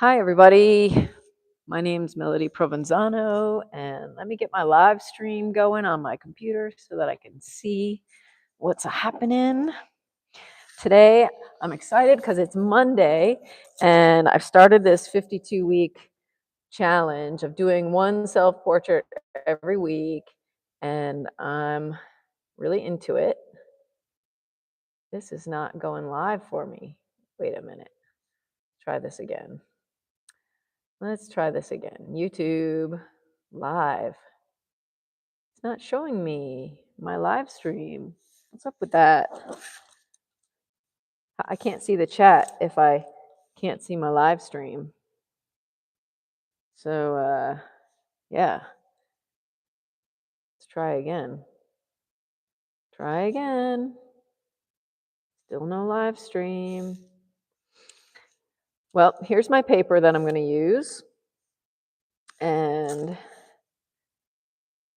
Hi, everybody. My name's Melodie Provenzano, and let me get my live stream going on my computer so that I can see what's happening. Today, I'm excited because it's Monday, and I've started this 52-week challenge of doing one self-portrait every week, and I'm really into it. This is not going live for me. Wait a minute. Try this again. Let's try this again. YouTube live. It's not showing me my live stream. What's up with that? I can't see the chat if I can't see my live stream. So, yeah. Let's try again. Try again. Still no live stream. Well, here's my paper that I'm going to use. And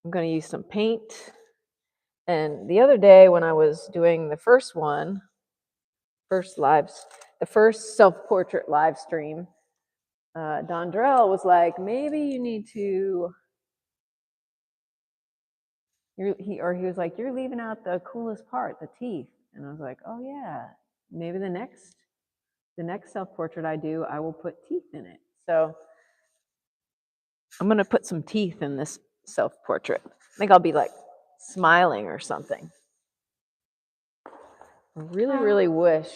I'm going to use some paint. And the other day when I was doing the first self-portrait live stream, Dondrell was like, maybe you need to, he was like, you're leaving out the coolest part, the teeth. And I was like, oh yeah, maybe the next self-portrait I do, I will put teeth in it. So I'm going to put some teeth in this self-portrait. I think I'll be like smiling or something. I really, really wish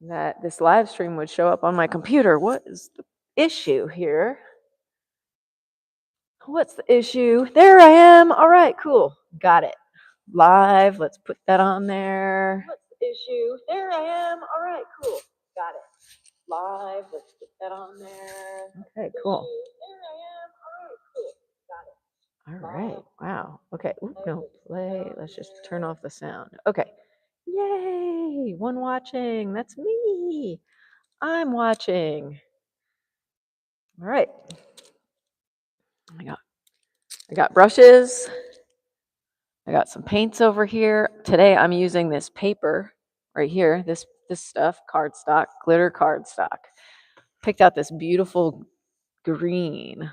that this live stream would show up on my computer. What is the issue here? What's the issue? There I am. All right, cool. Got it. Live. Let's put that on there. What's the issue? There I am. All right, cool. Got it. Live. Let's put that on there. Okay, cool. There I am. All right, cool. Got it. All right. Wow. Okay. Ooh, no, play. Let's just turn off the sound. Okay. Yay. One watching. That's me. I'm watching. All right. I got brushes. I got some paints over here. Today I'm using this paper right here, this stuff, cardstock, glitter cardstock. Picked out this beautiful green.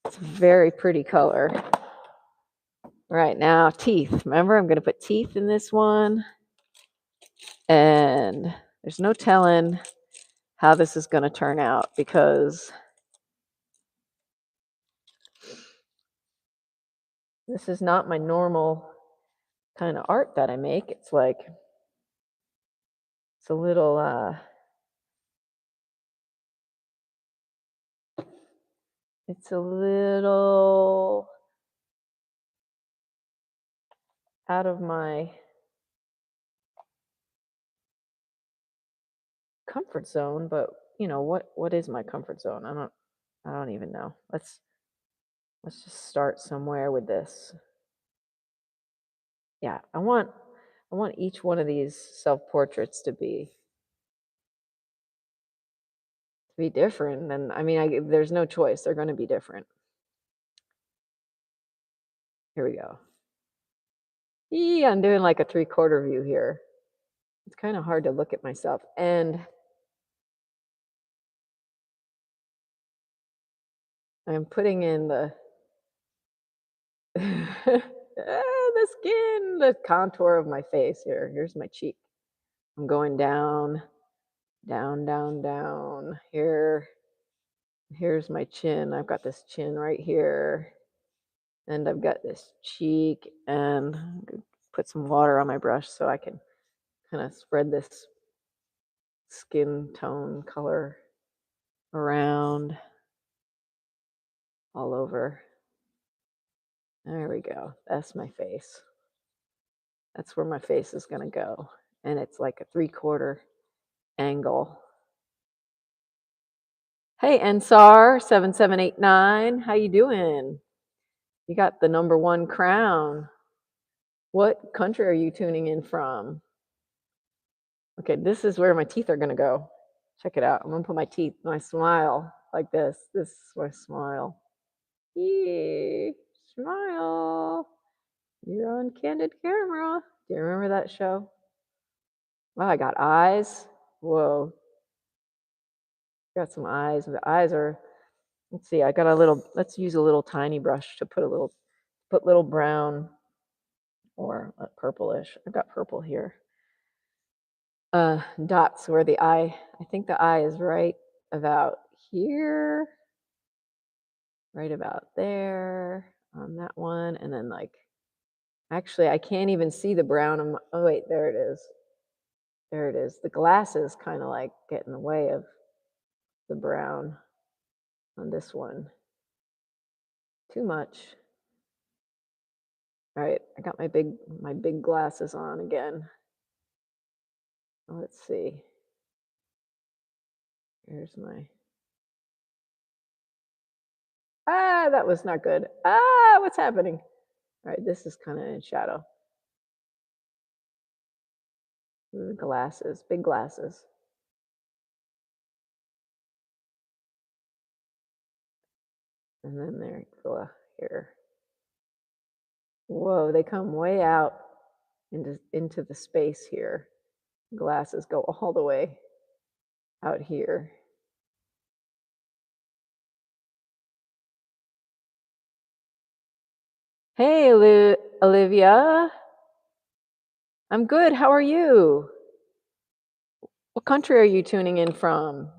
It's a very pretty color. Right now, teeth. Remember, I'm going to put teeth in this one. And there's no telling how this is going to turn out because this is not my normal kind of art that I make. It's like, it's a little, it's a little out of my comfort zone, but you know what is my comfort zone? I don't even know. Let's just start somewhere with this. Yeah, I want each one of these self-portraits to be different, and I mean there's no choice. They're going to be different. Here we go. I'm doing like a 3/4 view here. It's kind of hard to look at myself, and I'm putting in the the skin, the contour of my face here. Here's my cheek. I'm going down, down, down, down. Here's my chin. I've got this chin right here, and I've got this cheek, and I'm gonna put some water on my brush so I can kind of spread this skin tone color around all over. There we go. That's my face. That's where my face is gonna go. And it's like a 3/4 angle. Hey, Ensar7789, how you doing? You got the #1 crown. What country are you tuning in from? Okay, this is where my teeth are gonna go. Check it out. I'm gonna put my teeth, my smile like this. This is my smile. Yee, smile. You're on candid camera. Do you remember that show? Wow, I got eyes. Whoa. Got some eyes. The eyes are, let's see, I got a little, let's use a little tiny brush to put little brown or purplish. I've got purple here. Dots where the eye, I think the eye is right about here, right about there on that one. And then like, actually, I can't even see the brown. Oh wait, there it is. There it is. The glasses kind of like get in the way of the brown on this one. Too much. All right, I got my big glasses on again. Let's see. Here's my. That was not good. What's happening? All right, this is kind of in shadow. Glasses, big glasses. And then there go here. Whoa, they come way out into the space here. Glasses go all the way out here. Hey, Olivia. I'm good. How are you? What country are you tuning in from?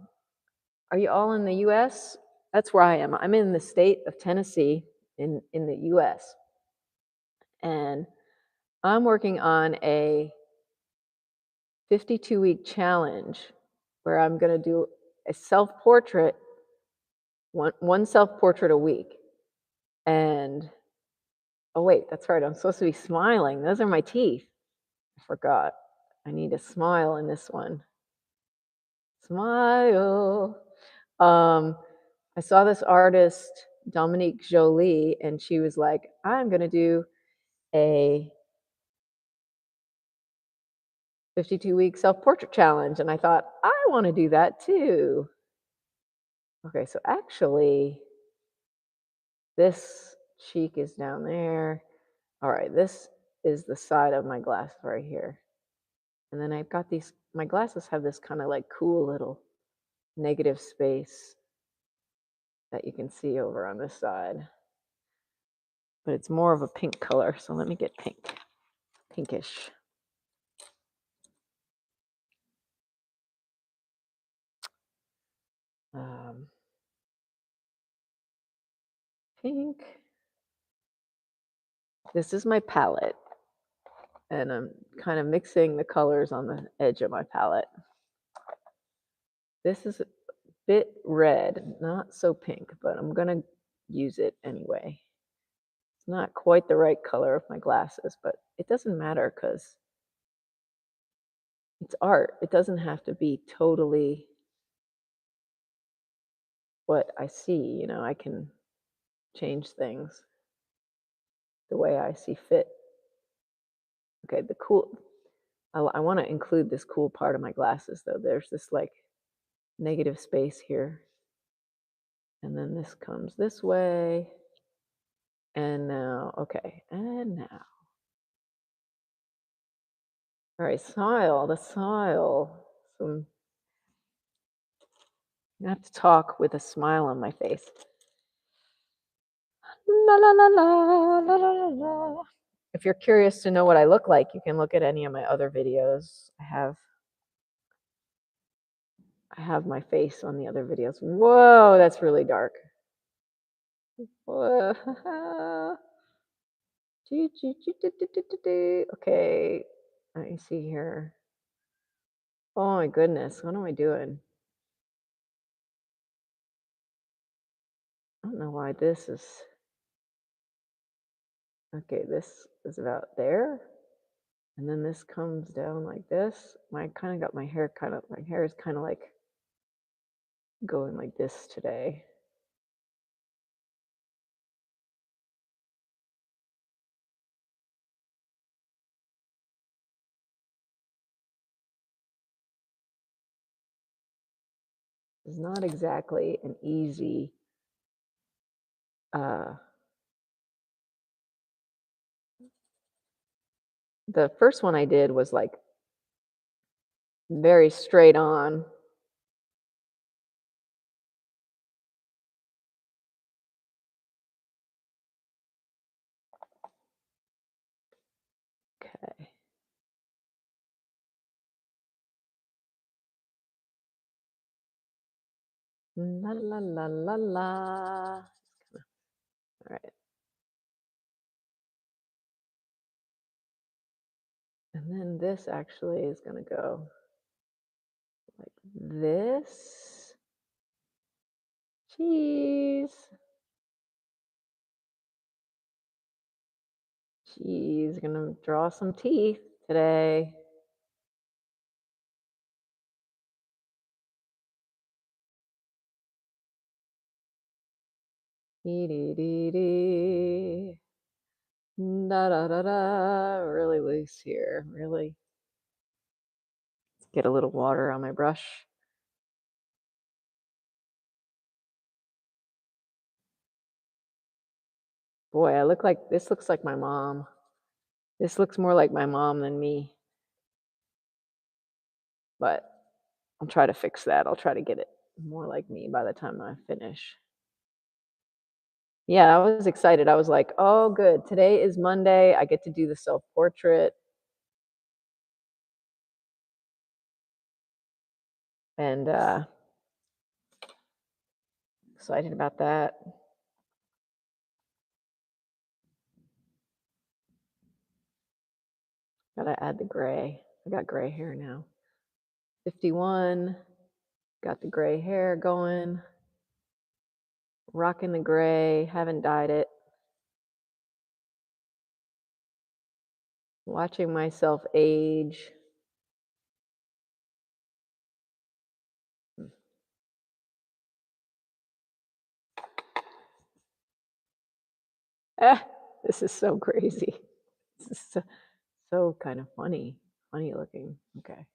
Are you all in the US? That's where I am. I'm in the state of Tennessee in the US. And I'm working on a 52-week challenge where I'm going to do a self-portrait, one self-portrait a week. And, oh wait, that's right. I'm supposed to be smiling. Those are my teeth. I forgot. I need to smile in this one. Smile. I saw this artist, Dominique Jolie, and she was like, I'm going to do a 52-week self-portrait challenge. And I thought, I want to do that too. Okay, so actually, this cheek is down there. All right, this is the side of my glass right here. And then I've got these, my glasses have this kind of like cool little negative space that you can see over on this side. But it's more of a pink color, so let me get pink, pinkish. Pink. This is my palette, and I'm kind of mixing the colors on the edge of my palette. This is a bit red, not so pink, but I'm gonna use it anyway. It's not quite the right color of my glasses, but it doesn't matter because it's art. It doesn't have to be totally what I see, you know, I can change things the way I see fit. Okay, the cool, I want to include this cool part of my glasses though. There's this like negative space here. And then this comes this way. And now, okay, and now. All right, smile, the smile. I have to talk with a smile on my face. La la la la la la la la. If you're curious to know what I look like, you can look at any of my other videos. I have my face on the other videos. Whoa, that's really dark. Whoa. Okay, let me see here. Oh my goodness, what am I doing? I don't know why this is. Okay, this is about there. And then this comes down like this. I kind of got my hair is kind of like going like this today. It's not exactly an easy the first one I did was like very straight on. La la la la la. All right. And then this actually is going to go like this. Cheese. She's going to draw some teeth today. Dee dee dee dee. Da da da da. Really loose here. Really. Let's get a little water on my brush. Boy, I look like this looks like my mom. This looks more like my mom than me. But I'll try to fix that. I'll try to get it more like me by the time I finish. Yeah, I was excited. I was like, "Oh, good. Today is Monday. I get to do the self-portrait." And excited about that. Gotta add the gray. I got gray hair now. 51. Got the gray hair going. Rocking the gray. Haven't dyed it. Watching myself age. Ah, this is so crazy. This is so kind of funny. Funny looking. Okay.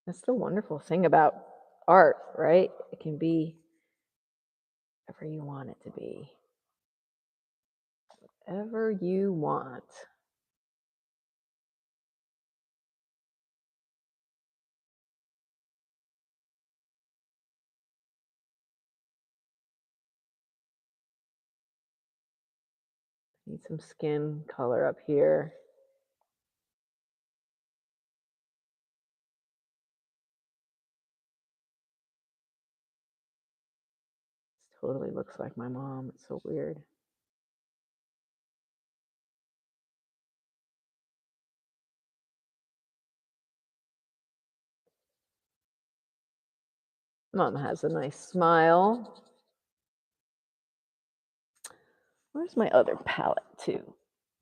That's the wonderful thing about art, right? It can be whatever you want it to be. Whatever you want. Need some skin color up here. This totally looks like my mom. It's so weird. Mom has a nice smile. Where's my other palette too?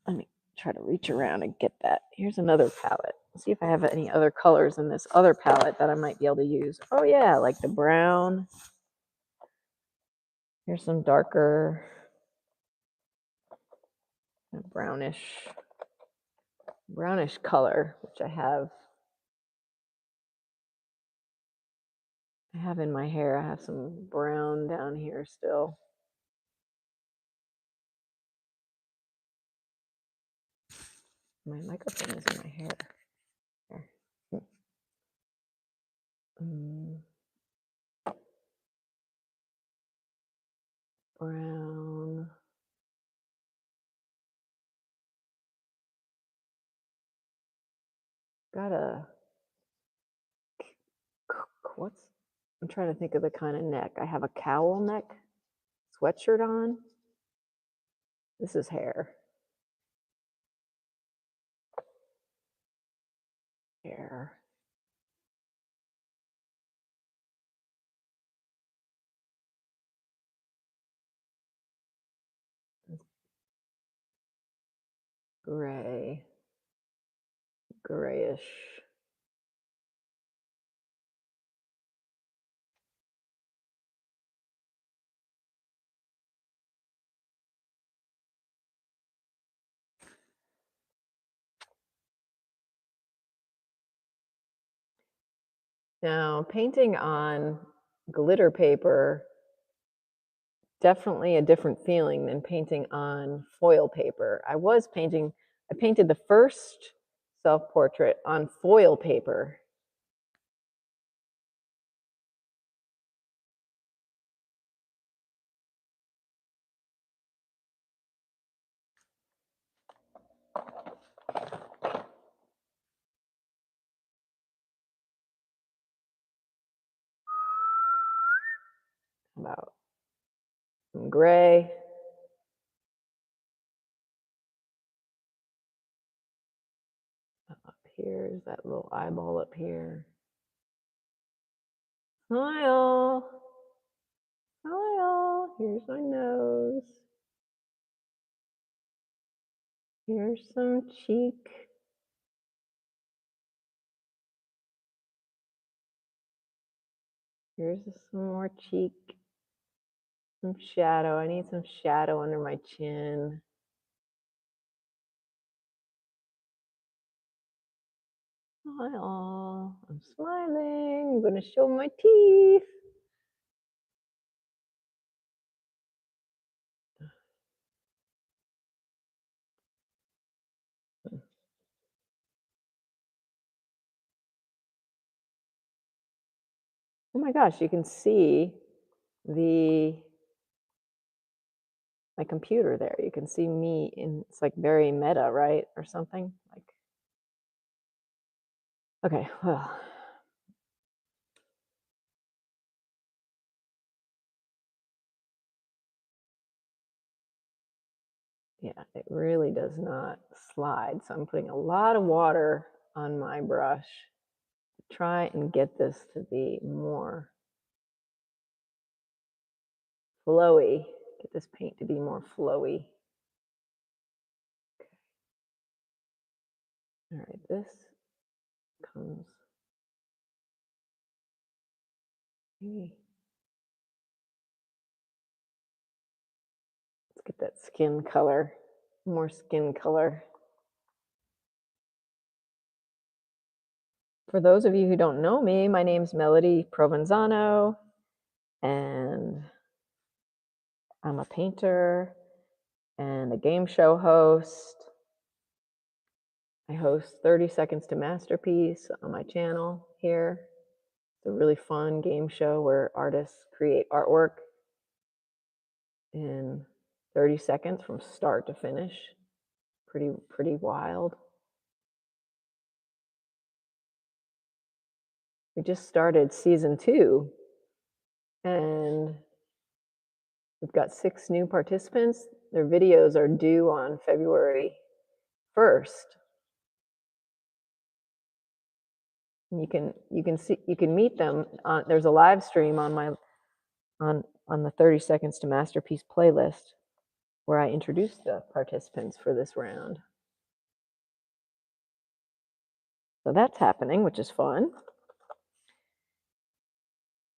Let me try to reach around and get that. Here's another palette. Let's see if I have any other colors in this other palette that I might be able to use. Oh yeah, like the brown. Here's some darker brownish color, which I have in my hair. I have some brown down here still. My microphone is in my hair. There. Brown. Got a what's I'm trying to think of the kind of neck. I have a cowl neck sweatshirt on. This is hair. Hair. Gray. Grayish. Now, painting on glitter paper, definitely a different feeling than painting on foil paper. I painted the first self-portrait on foil paper. About some gray. Up here is that little eyeball up here. Smile. Smile. Here's my nose. Here's some cheek. Here's some more cheek. Some shadow. I need some shadow under my chin. Smile. I'm smiling. I'm going to show my teeth. Oh my gosh, you can see my computer there. You can see me in, it's like very meta, right? Or something like, okay, well. Yeah, it really does not slide. So I'm putting a lot of water on my brush to try and get this to be more flowy, get this paint to be more flowy. Okay. All right, this comes, maybe, let's get that skin color, more skin color. For those of you who don't know me, my name's Melodie Provenzano, and I'm a painter and a game show host. I host 30 Seconds to Masterpiece on my channel here. It's a really fun game show where artists create artwork in 30 seconds from start to finish. Pretty wild. We just started season 2, and we've got 6 new participants. Their videos are due on February 1st. You can meet them on, there's a live stream on my on the 30 Seconds to Masterpiece playlist where I introduce the participants for this round. So that's happening, which is fun.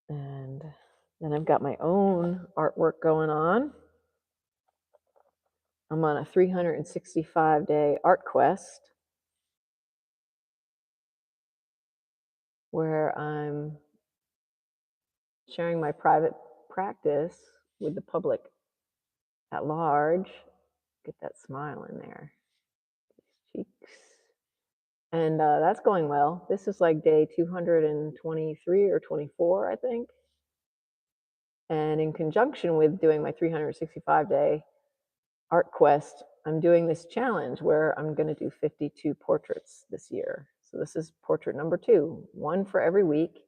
And then I've got my own artwork going on. I'm on a 365-day art quest where I'm sharing my private practice with the public at large. Get that smile in there. Cheeks. And that's going well. This is like day 223 or 24, I think. And in conjunction with doing my 365-day art quest, I'm doing this challenge where I'm going to do 52 portraits this year. So this is portrait number 2, 1 for every week.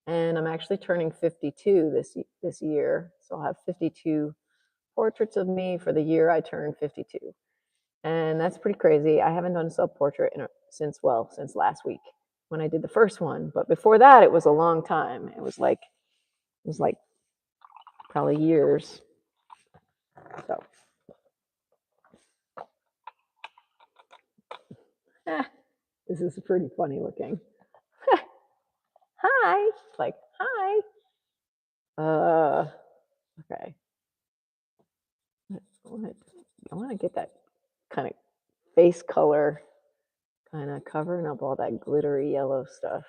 And I'm actually turning 52 this year. So I'll have 52 portraits of me for the year I turn 52. And that's pretty crazy. I haven't done a self-portrait since last week when I did the first one. But before that, it was a long time. It was like probably years. So this is pretty funny looking. Hi. It's like, hi. Okay. I want to get that kind of face color, kind of covering up all that glittery yellow stuff.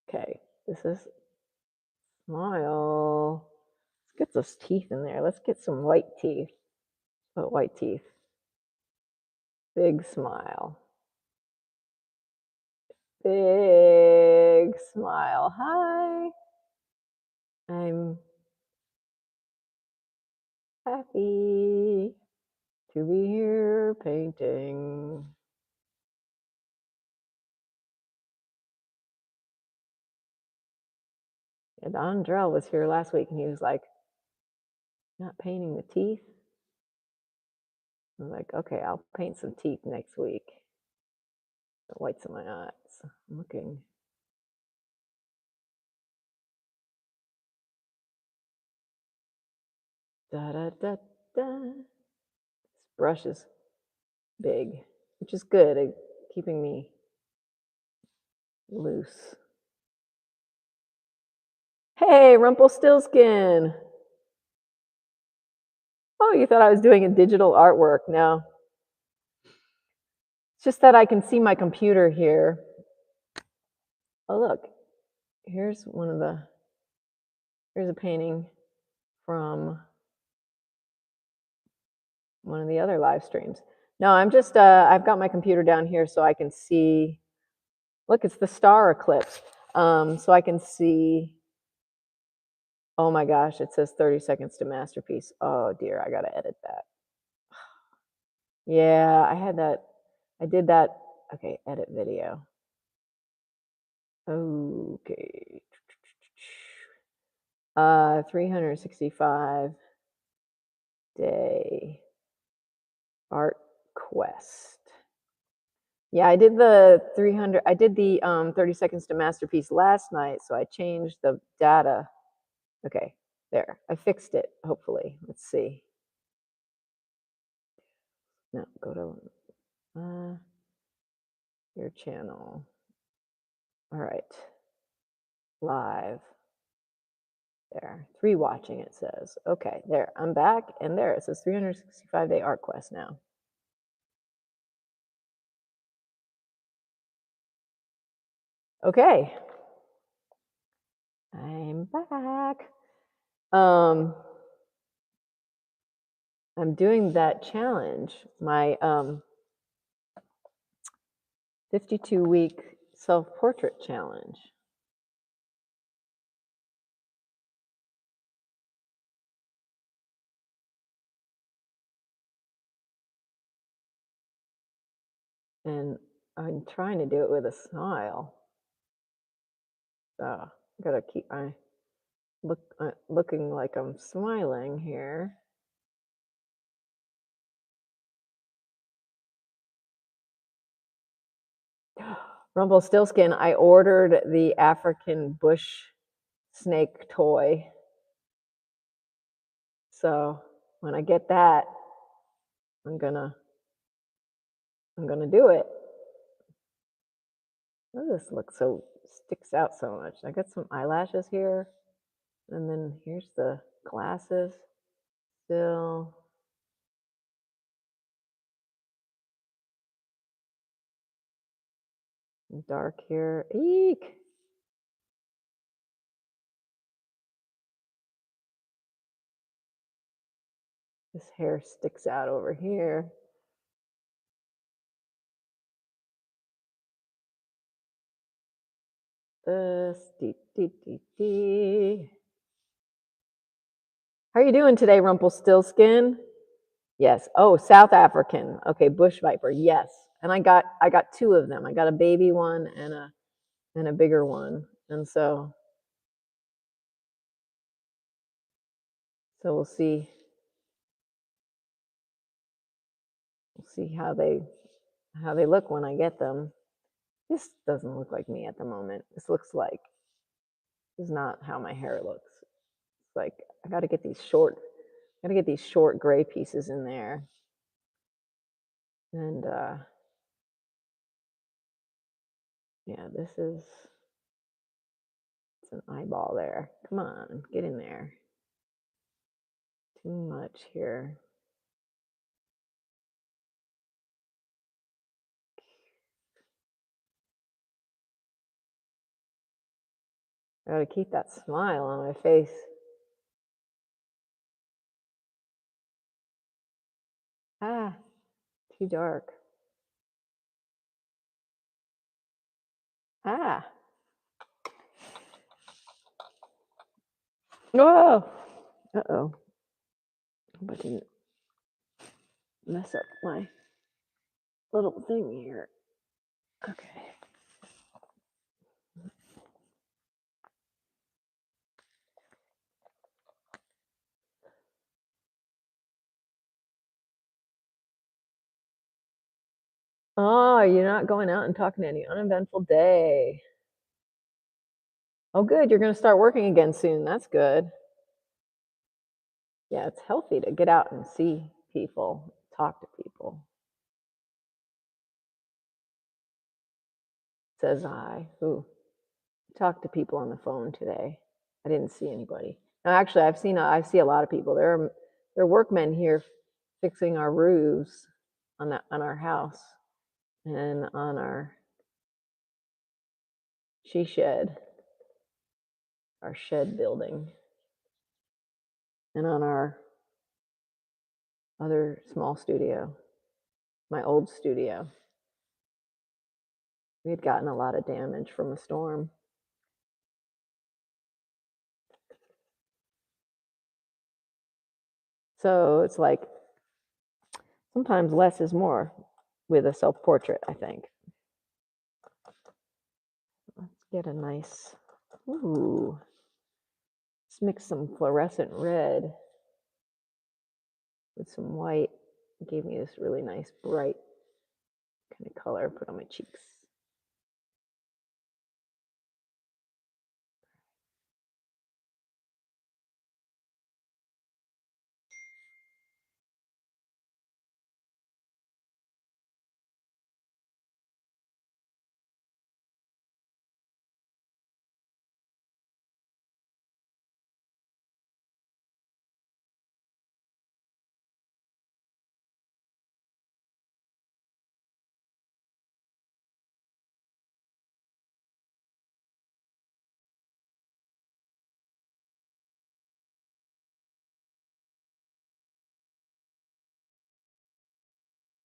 Okay, this is smile. Let's get those teeth in there. Let's get some white teeth. Oh, white teeth. Big smile. Big smile. Hi. I'm happy to be here painting. Don Drell was here last week, and he was like, "Not painting the teeth." I was like, "Okay, I'll paint some teeth next week." The whites of my eyes. I'm looking. Da da da da. This brush is big, which is good at keeping me loose. Hey, Rumpelstiltskin. Oh, you thought I was doing a digital artwork? No. It's just that I can see my computer here. Oh, look. Here's here's a painting from one of the other live streams. No, I'm just, I've got my computer down here so I can see. Look, it's the star eclipse. So I can see. Oh my gosh, it says 30 seconds to masterpiece. Oh dear, I gotta edit that. Yeah, I had that. I did that. Okay, edit video. Okay. 365 day art quest. Yeah, I did the 300. I did the 30 seconds to masterpiece last night, so I changed the data. Okay, there. I fixed it, hopefully. Let's see. No, go to your channel. All right. Live. There. 3 watching, it says. Okay, there. I'm back, and there it says 365 day art quest now. Okay. I'm back. I'm doing that challenge, my 52-week self-portrait challenge. And I'm trying to do it with a smile. So I gotta keep looking like I'm smiling here. Rumpelstiltskin, I ordered the African bush snake toy. So when I get that, I'm gonna do it. Oh, this looks so sticks out so much. I got some eyelashes here, and then here's the glasses. Still. Dark here. Eek. This hair sticks out over here. This. How are you doing today, Rumpelstiltskin? Yes. Oh, South African. Okay, bush viper. Yes. And I got 2 of them. I got a baby one and a bigger one. And so we'll see. We'll see how they look when I get them. This doesn't look like me at the moment. This is not how my hair looks. It's like I got to get these short gray pieces in there. And yeah, it's an eyeball there. Come on, get in there. Too much here. I gotta keep that smile on my face. Ah, too dark. Ah. Oh. Uh-oh. Hope I didn't mess up my little thing here. Okay. Oh, you're not going out and talking to any uneventful day. Oh, good. You're going to start working again soon. That's good. Yeah, it's healthy to get out and see people, talk to people. Says I, who talked to people on the phone today. I didn't see anybody. No, actually, I see a lot of people. There are workmen here fixing our roofs on our house and on our she shed, our shed building, and on our other small studio, my old studio. We had gotten a lot of damage from a storm. So it's like sometimes less is more with a self-portrait, I think. Let's get a nice, ooh, let's mix some fluorescent red with some white. It gave me this really nice bright kind of color, put on my cheeks.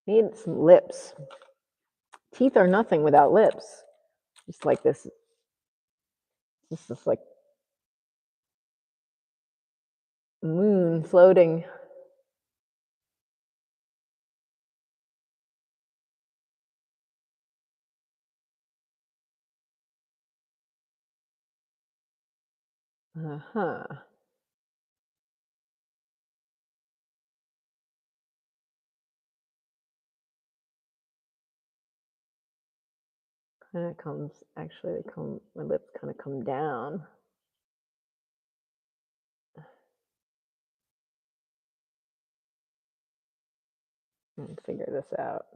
Need some lips. Teeth are nothing without lips. Just like this is like moon floating. Uh-huh. Kind of comes, actually, my lips kind of come down. And figure this out.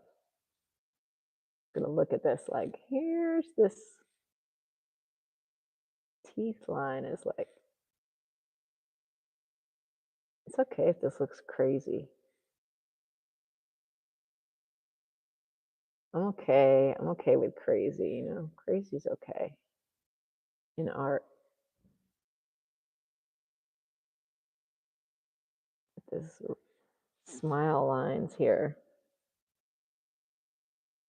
I'm gonna look at this like, here's this teeth line is like, it's okay if this looks crazy. I'm okay with crazy, you know, crazy's okay in art. This smile lines here.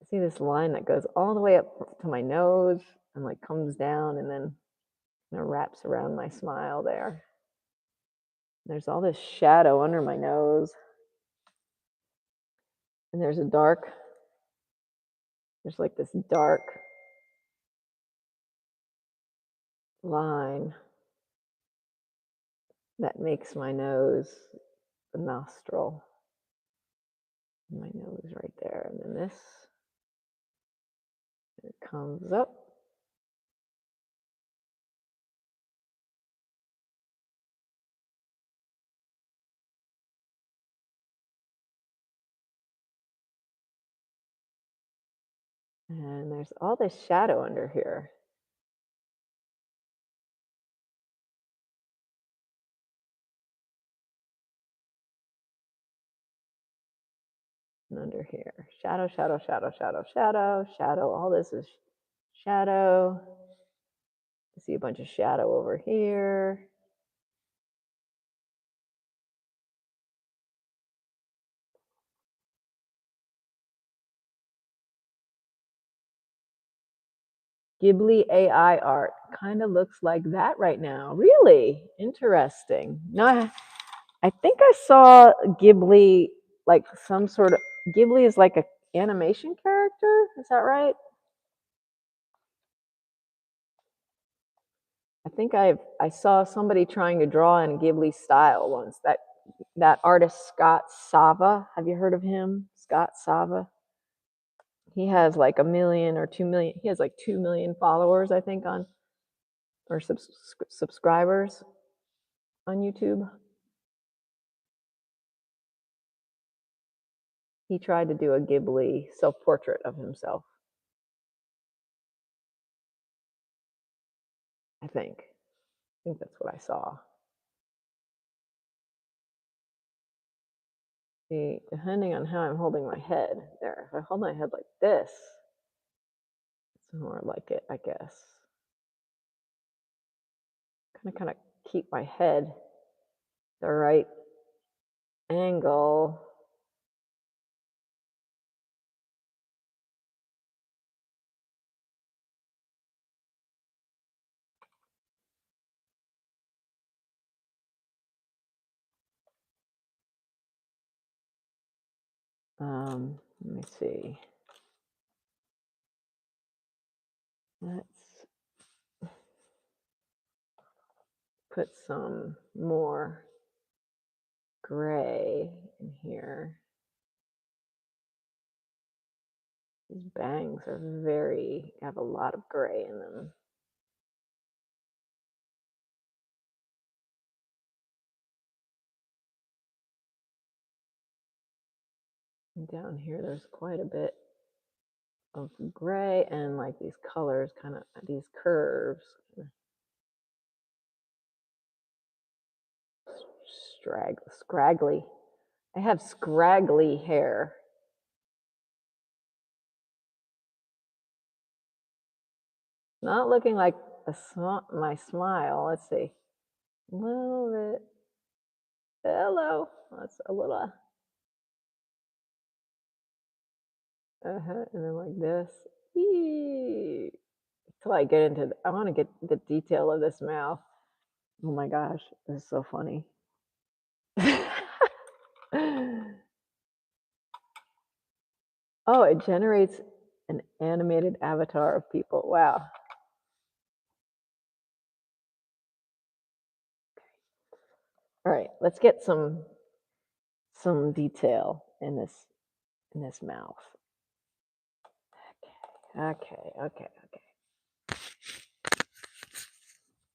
See this line that goes all the way up to my nose and like comes down and then wraps around my smile there. There's all this shadow under my nose. And there's like this dark line that makes my nose the nostril. My nose right there. And then this, it comes up. And there's all this shadow under here. And under here. Shadow, shadow, shadow, shadow, shadow, shadow. All this is shadow. You see a bunch of shadow over here. Ghibli AI art kind of looks like that right now. Really interesting. No, I think I saw Ghibli, like some sort of, Ghibli is like a animation character. Is that right? I think I saw somebody trying to draw in Ghibli style once. That artist Scott Sava. Have you heard of him? Scott Sava. He has like 1 million or 2 million. He has like 2 million followers, I think, on or subscribers on YouTube. He tried to do a Ghibli self-portrait of himself. I think that's what I saw. See, depending on how I'm holding my head, there. If I hold my head like this, it's more like it, I guess. Kind of keep my head the right angle. Let me see. Let's put some more gray in here. These bangs are have a lot of gray in them. And down here, there's quite a bit of gray and like these colors, kind of these curves. Scraggly. I have scraggly hair. Not looking like my smile. Let's see. A little bit. Hello. That's a little. And then like this. Till I get into. I want to get the detail of this mouth. Oh my gosh, this is so funny. Oh, it generates an animated avatar of people. Wow. All right, let's get some detail in this mouth. Okay.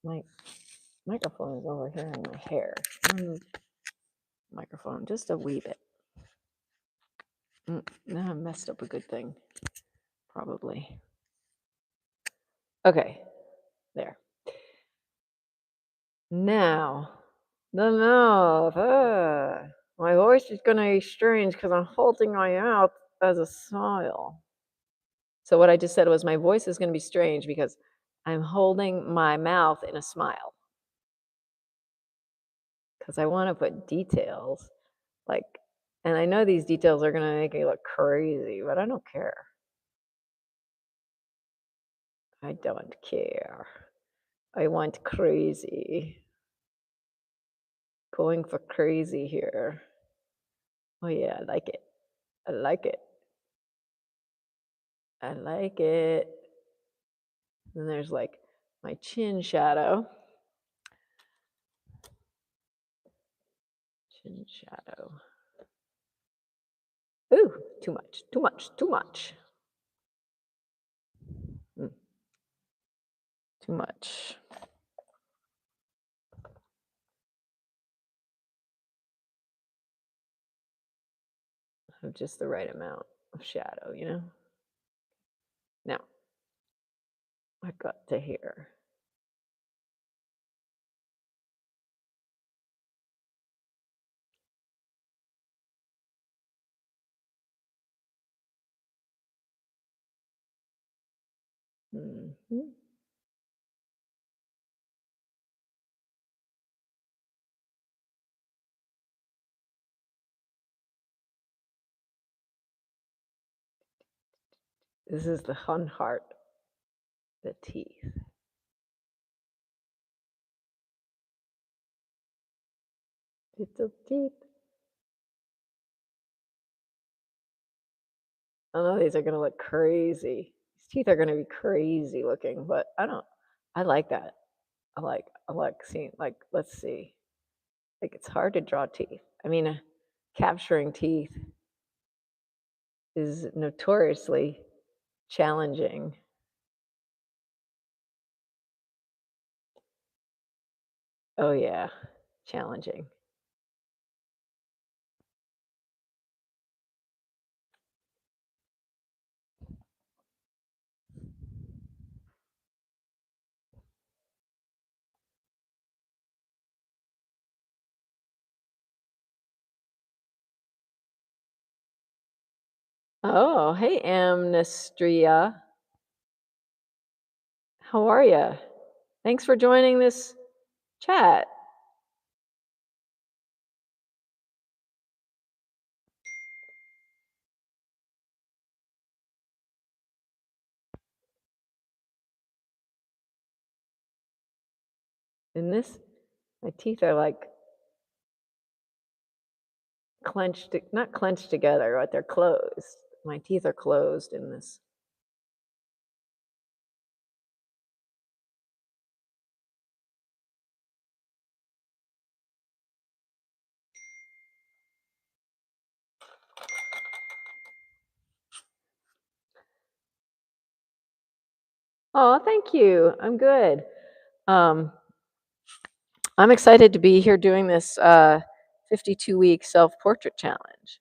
My microphone is over here in my hair. Microphone just a wee bit. Now I messed up a good thing, probably. Okay, there. Now, the mouth. My voice is gonna be strange because I'm holding my mouth as a smile. So what I just said was my voice is gonna be strange because I'm holding my mouth in a smile. Because I want to put details, like, and I know these details are gonna make me look crazy, but I don't care. I don't care. I want crazy. Going for crazy here. Oh yeah, I like it. I like it. I like it. Then there's like my chin shadow. Chin shadow. Ooh, too much. Too much. Of just the right amount of shadow, you know? Now, I got to here. This is the fun part, the teeth. Little teeth. I know these are gonna look crazy. These teeth are gonna be crazy looking, but I like that. I like seeing, like, let's see. Like, it's hard to draw teeth. I mean, capturing teeth is notoriously challenging. Oh, yeah, challenging. Oh, hey, Amnestria. How are you? Thanks for joining this chat. And this, my teeth are like clenched, not clenched together, but they're closed. My teeth are closed in this. Oh, thank you. I'm good. Um, I'm excited to be here doing this 52-week self-portrait challenge.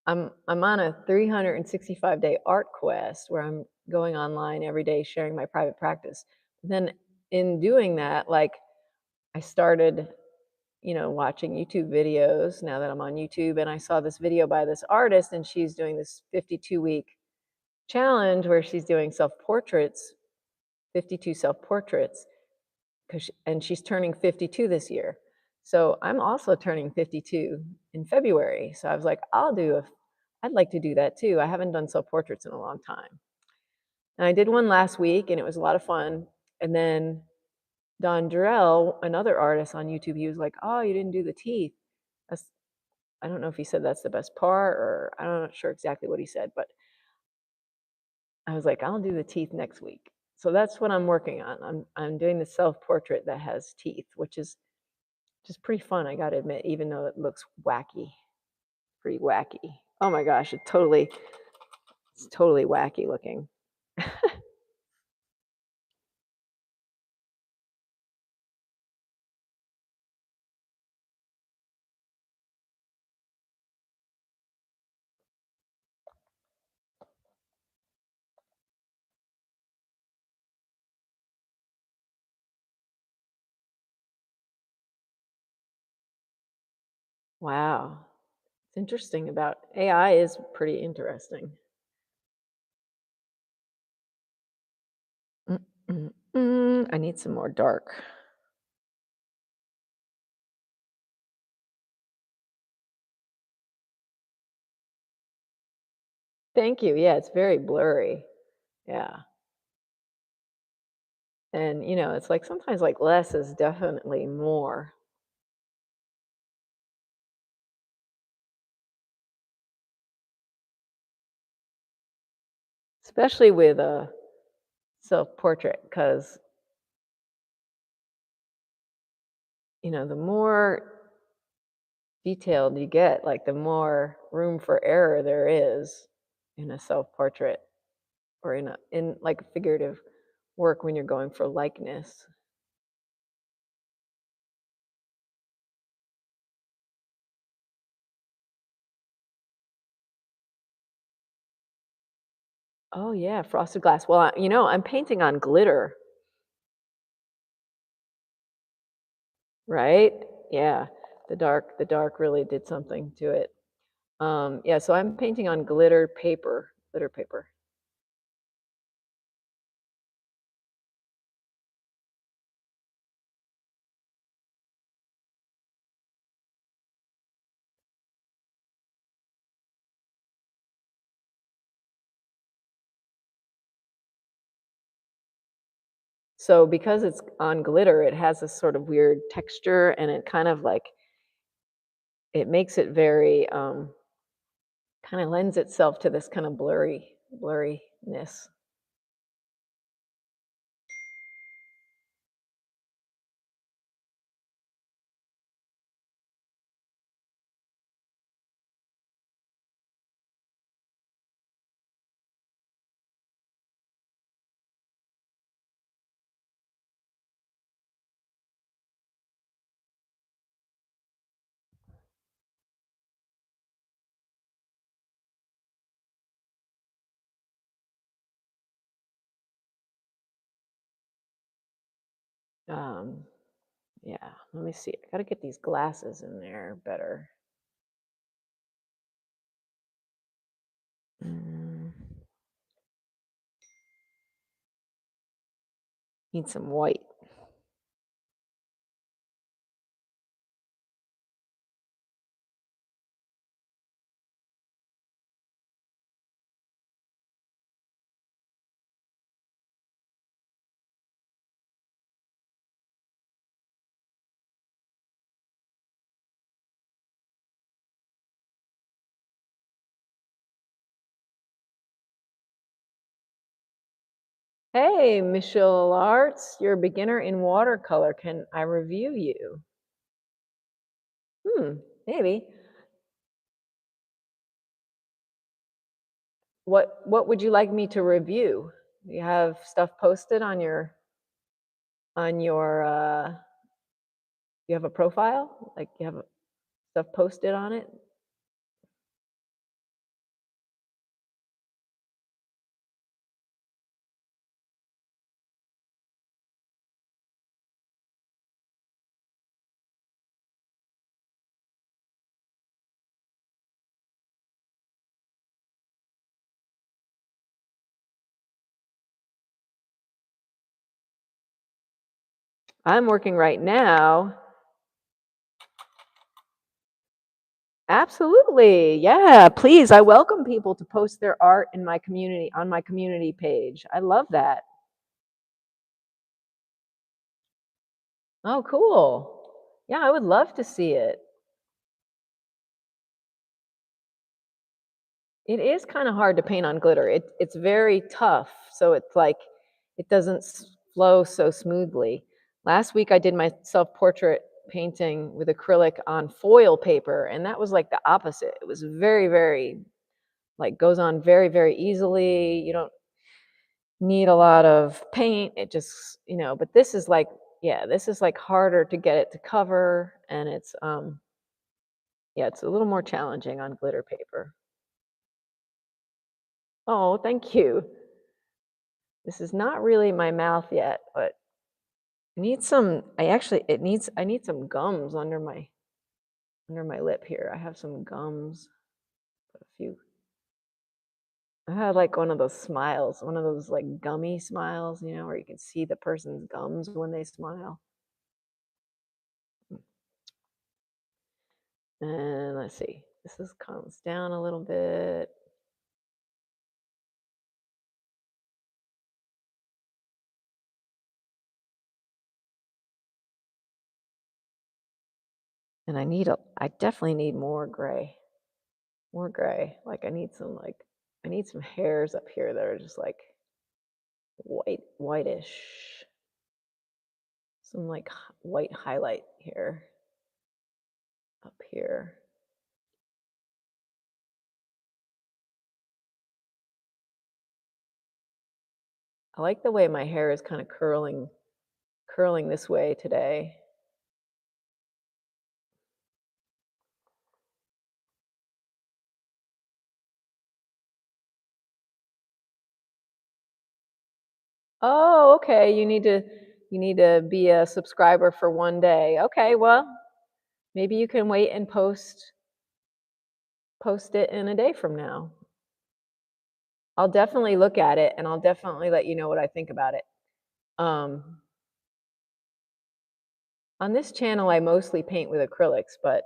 I'm on a 365-day art quest where I'm going online every day sharing my private practice. Then in doing that, like I started, watching YouTube videos now that I'm on YouTube, and I saw this video by this artist, and she's doing this 52-week challenge where she's doing self-portraits, 52 self-portraits, and she's turning 52 this year. So I'm also turning 52 in February. So I was like, I'd like to do that too. I haven't done self-portraits in a long time. And I did one last week and it was a lot of fun. And then Don Durrell, another artist on YouTube, he was like, oh, you didn't do the teeth. That's, I don't know if he said that's the best part, or I'm not sure exactly what he said, but I was like, I'll do the teeth next week. So that's what I'm working on. I'm doing the self-portrait that has teeth, which is just pretty fun, I gotta admit, even though it looks wacky. Pretty wacky. Oh my gosh, it's totally wacky looking. Wow. It's interesting about AI is pretty interesting. I need some more dark. Thank you. Yeah, it's very blurry. Yeah. And it's like sometimes like less is definitely more. Especially with a self-portrait, because the more detailed you get, like the more room for error there is in a self-portrait or in like figurative work when you're going for likeness. Oh yeah, frosted glass. Well, I'm painting on glitter, right? Yeah, the dark really did something to it. Yeah, so I'm painting on glitter paper. So because it's on glitter, it has this sort of weird texture, and it kind of like it makes it very kind of lends itself to this kind of blurriness. Yeah, let me see. I gotta get these glasses in there better. Mm, need some white. Hey, Michelle Arts, you're a beginner in watercolor. Can I review you? Maybe. What would you like me to review? You have stuff posted on your you have a profile? Like you have stuff posted on it? I'm working right now. Absolutely. Yeah, please. I welcome people to post their art in my community on my community page. I love that. Oh, cool. Yeah, I would love to see it. It is kind of hard to paint on glitter. It's very tough, so it's like it doesn't flow so smoothly. Last week I did my self-portrait painting with acrylic on foil paper, and that was like the opposite. It was very, very like goes on very, very easily. You don't need a lot of paint. It just, but this is like, yeah, this is like harder to get it to cover, and it's yeah, it's a little more challenging on glitter paper. Oh, thank you. This is not really my mouth yet, but I need some, I need some gums under my lip here. I have some gums, put a few. I had like one of those smiles, one of those like gummy smiles, where you can see the person's gums when they smile. And let's see, comes down a little bit. And I definitely need more gray. More gray. Like I need some hairs up here that are just like whitish. Some like white highlight here, up here. I like the way my hair is kind of curling this way today. Oh, okay. You need to be a subscriber for one day. Okay, well, maybe you can wait and post it in a day from now. I'll definitely look at it and I'll definitely let you know what I think about it. On this channel, I mostly paint with acrylics, but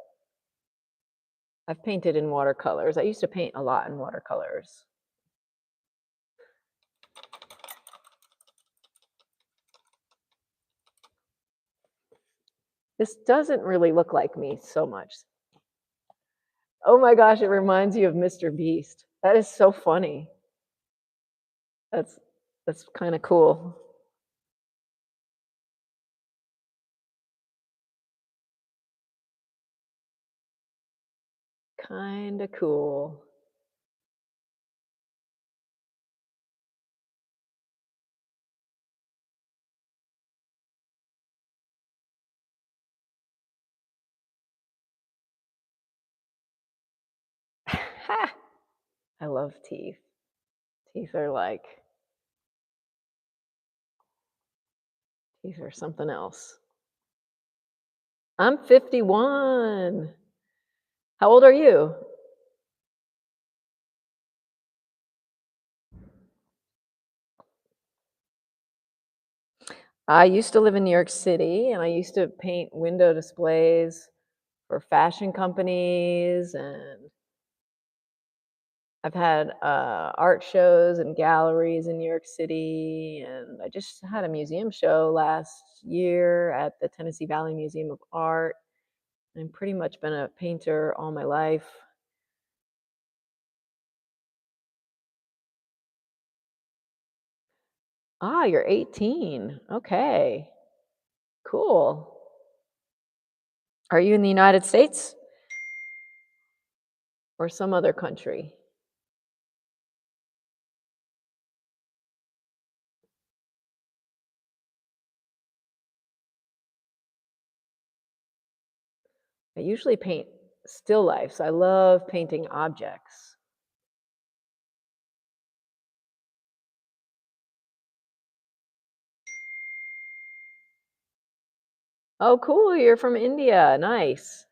I've painted in watercolors. I used to paint a lot in watercolors. This doesn't really look like me so much. Oh my gosh, it reminds you of Mr. Beast. That is so funny. That's kind of cool. Kind of cool. I love teeth. Teeth are like These are something else. I'm 51. How old are you? I used to live in New York City, and I used to paint window displays for fashion companies, and I've had art shows and galleries in New York City, and I just had a museum show last year at the Tennessee Valley Museum of Art. I've pretty much been a painter all my life. Ah, you're 18. Okay, cool. Are you in the United States or some other country? I usually paint still lifes. I love painting objects. Oh, cool. You're from India. Nice.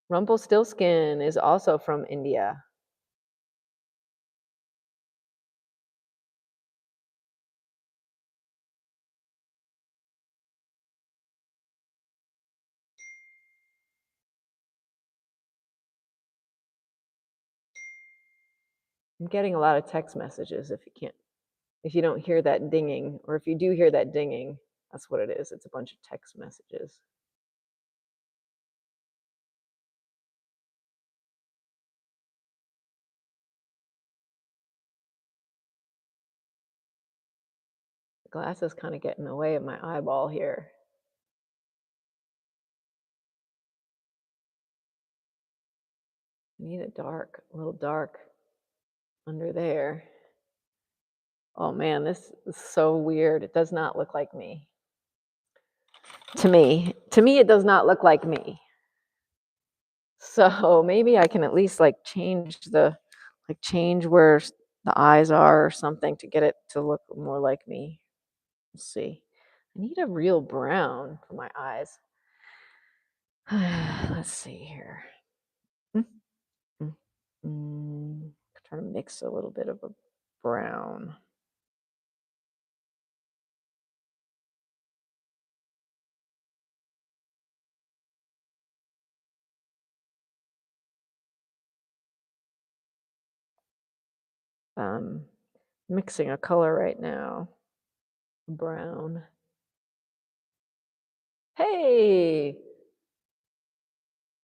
Rumpelstiltskin is also from India. I'm getting a lot of text messages if you don't hear that dinging, or if you do hear that dinging, that's what it is. It's a bunch of text messages. The glass is kind of getting in the way of my eyeball here. I need a little dark under there. Oh man, this is so weird. It does not look like me. To me, it does not look like me. So maybe I can at least change where the eyes are or something to get it to look more like me. Let's see. I need a real brown for my eyes. Let's see here. Mm, mm, Try to mix a little bit of a brown. Um, Mixing a color right now. Brown. Hey,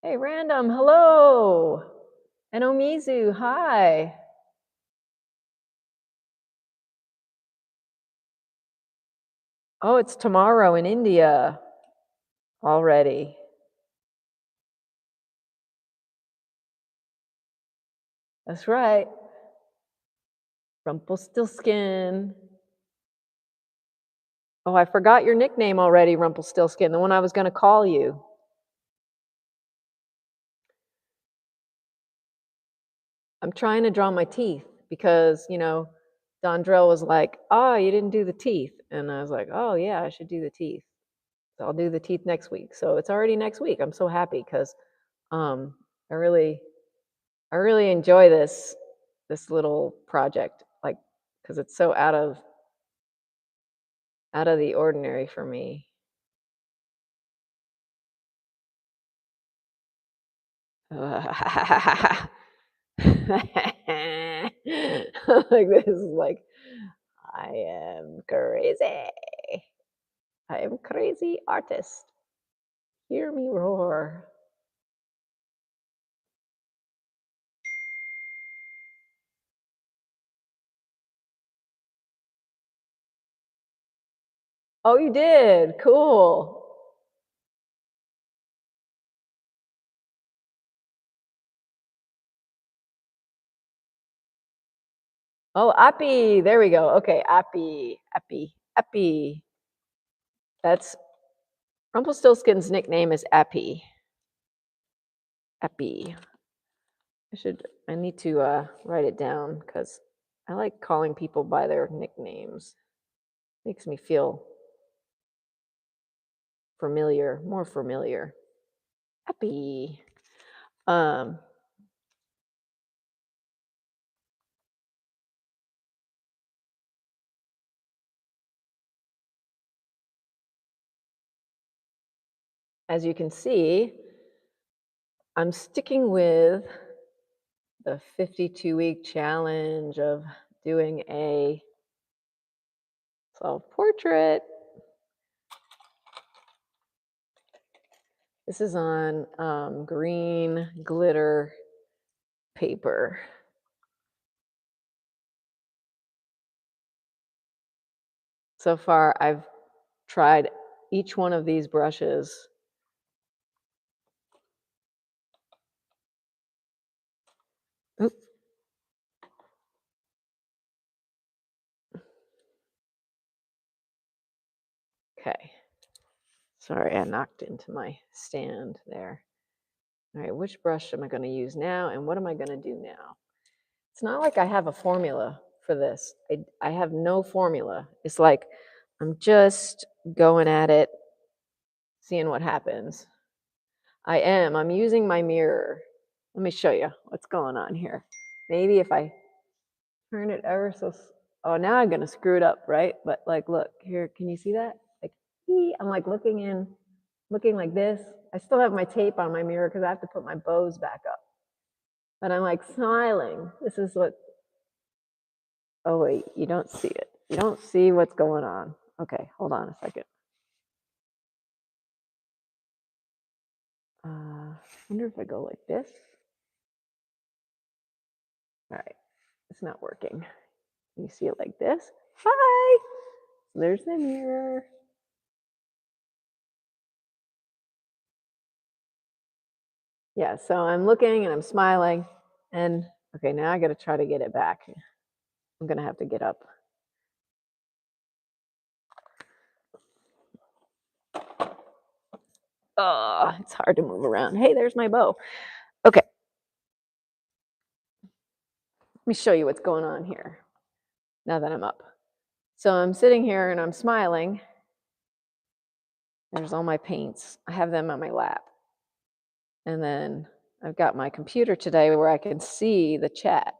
hey, random. Hello. And Omizu, hi. Oh, it's tomorrow in India already. That's right. Rumpelstiltskin. Oh, I forgot your nickname already, Rumpelstiltskin, the one I was going to call you. I'm trying to draw my teeth because, Dondrell was like, "Oh, you didn't do the teeth." And I was like, "Oh, yeah, I should do the teeth." So I'll do the teeth next week. So it's already next week. I'm so happy because um, I really, I really enjoy this little project, like, because it's so out of the ordinary for me. Like this is like, I am crazy. I am crazy artist. Hear me roar. Oh, you did. Cool. Oh, Appy. There we go. Okay, Appy, Appy, Appy. That's Rumpelstiltskin's nickname is Appy. Appy. I need to write it down because I like calling people by their nicknames. Makes me feel familiar, more familiar. Happy. Um, as you can see, I'm sticking with the 52-week challenge of doing a self-portrait. This is on green glitter paper. So far, I've tried each one of these brushes. Oop. Okay. Sorry, I knocked into my stand there. All right, which brush am I going to use now, and what am I going to do now? It's not like I have a formula for this. I have no formula. It's like I'm just going at it, seeing what happens. I'm using my mirror. Let me show you what's going on here. Maybe if I turn it ever so, oh, now I'm gonna screw it up, right? But like, look here, can you see that? Like, I'm like looking like this. I still have my tape on my mirror because I have to put my bows back up. But I'm like smiling. This is what, oh wait, you don't see it. You don't see what's going on. Okay, hold on a second. I wonder if I go like this. All right, it's not working. You see it like this? Hi, there's the mirror. Yeah, so I'm looking and I'm smiling. And okay, now I got to try to get it back. I'm going to have to get up. Oh, it's hard to move around. Hey, there's my bow. Okay. Let me show you what's going on here now that I'm up. So I'm sitting here and I'm smiling. There's all my paints. I have them on my lap. And then I've got my computer today where I can see the chat.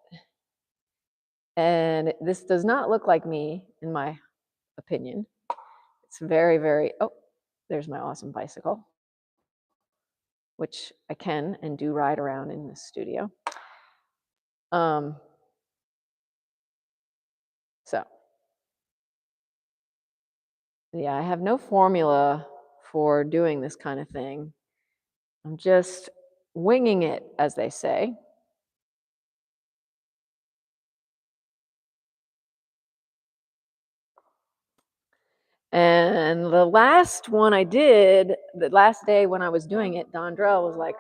And this does not look like me, in my opinion. It's very, very, oh, there's my awesome bicycle, which I can and do ride around in this studio. So, yeah, I have no formula for doing this kind of thing. I'm just winging it, as they say. And the last one I did, the last day when I was doing it, Dondrell was like,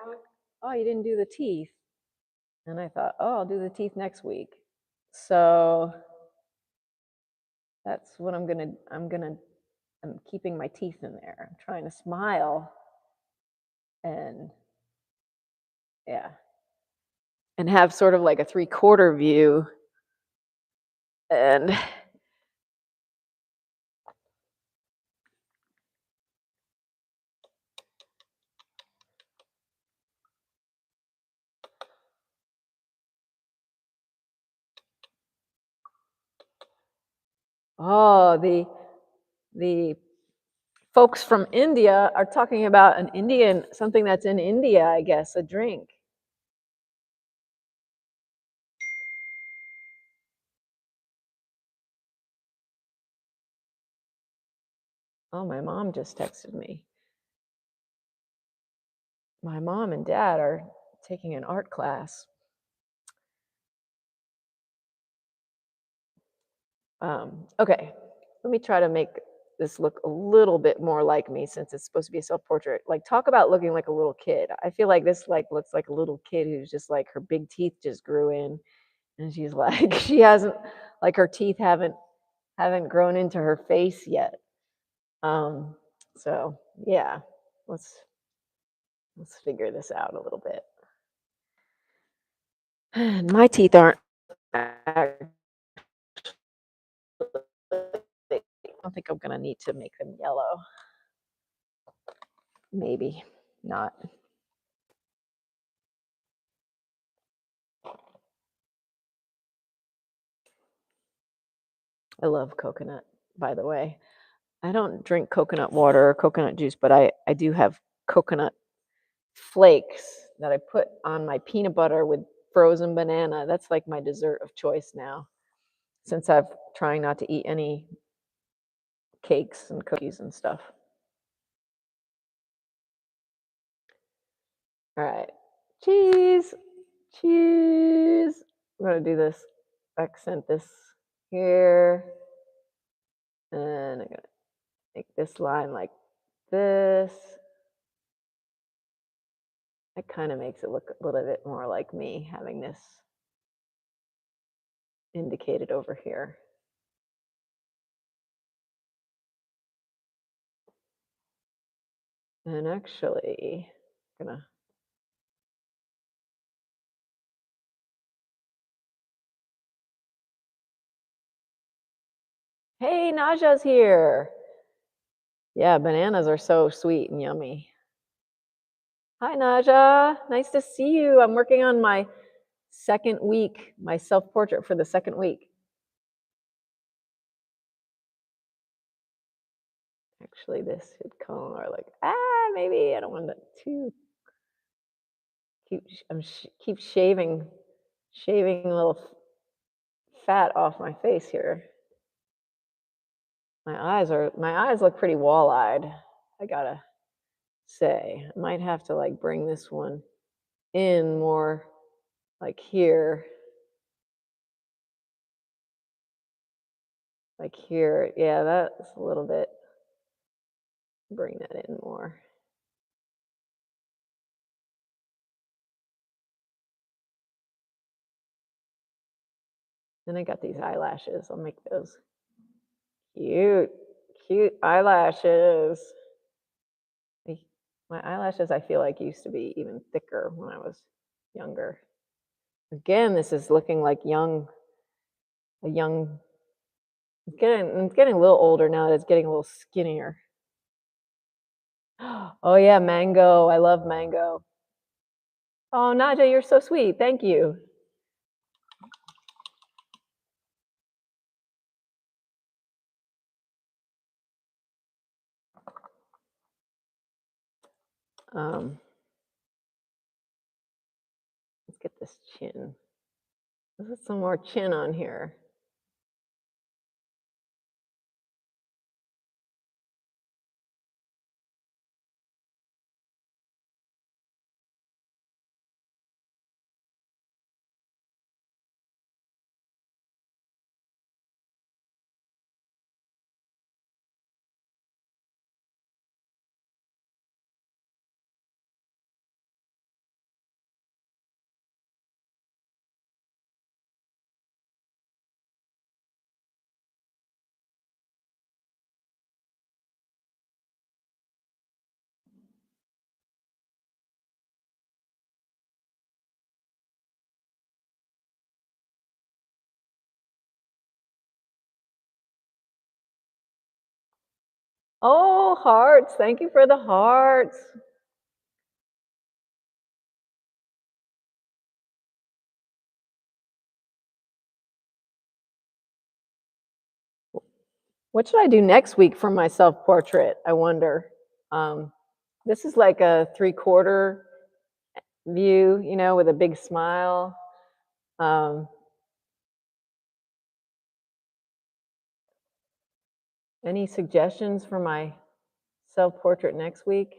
oh, you didn't do the teeth. And I thought, oh, I'll do the teeth next week. So that's what I'm keeping my teeth in there. I'm trying to smile and yeah. And have sort of like a 3/4 view. And oh, the folks from India are talking about an Indian, something that's in India, I guess, a drink. Oh, my mom just texted me. My mom and dad are taking an art class. Okay, let me try to make this look a little bit more like me since it's supposed to be a self-portrait. Like, talk about looking like a little kid. I feel like this like looks like a little kid who's just like her big teeth just grew in, and she's like she hasn't, like her teeth haven't grown into her face yet. So yeah, let's figure this out a little bit. My teeth aren't actually, don't think I'm gonna need to make them yellow. Maybe not. I love coconut, by the way. I don't drink coconut water or coconut juice, but I do have coconut flakes that I put on my peanut butter with frozen banana. That's like my dessert of choice now, since I've trying not to eat any cakes and cookies and stuff. All right, cheese, cheese. I'm gonna do this, accent this here, and I'm gonna make this line like this. It kind of makes it look a little bit more like me having this indicated over here. And actually, I'm gonna hey, Naja's here. Yeah, bananas are so sweet and yummy. Hi, Naja. Nice to see you. I'm working on my second week, my self-portrait for the second week. Actually, this should come or like, maybe I don't want it too. Keep shaving a little fat off my face here. My eyes look pretty wall-eyed. I gotta say, I might have to like bring this one in more like here. Like here. Yeah, that's a little bit. Bring that in more. Then I got these eyelashes. I'll make those cute, cute eyelashes. My eyelashes, I feel like, used to be even thicker when I was younger. Again, this is looking like a young. It's getting a little older now that it's getting a little skinnier. Oh yeah, mango. I love mango. Oh, Naja, you're so sweet. Thank you. Let's get this chin. Let's put some more chin on here. Oh, hearts. Thank you for the hearts. What should I do next week for my self-portrait? I wonder. This is like a 3/4 view, with a big smile. Any suggestions for my self-portrait next week?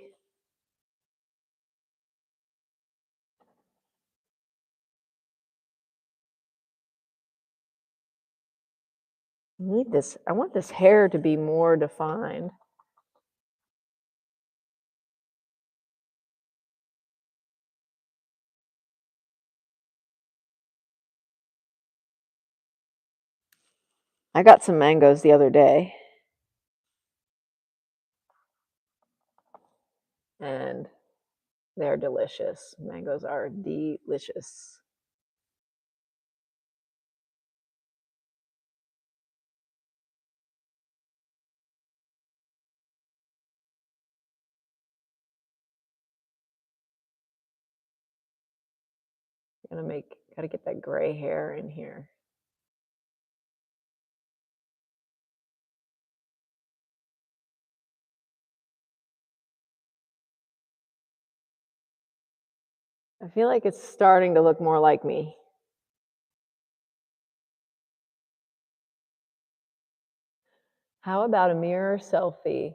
I want this hair to be more defined. I got some mangoes the other day, and they're delicious. Mangoes are delicious. gotta get that gray hair in here. I feel like it's starting to look more like me. How about a mirror selfie?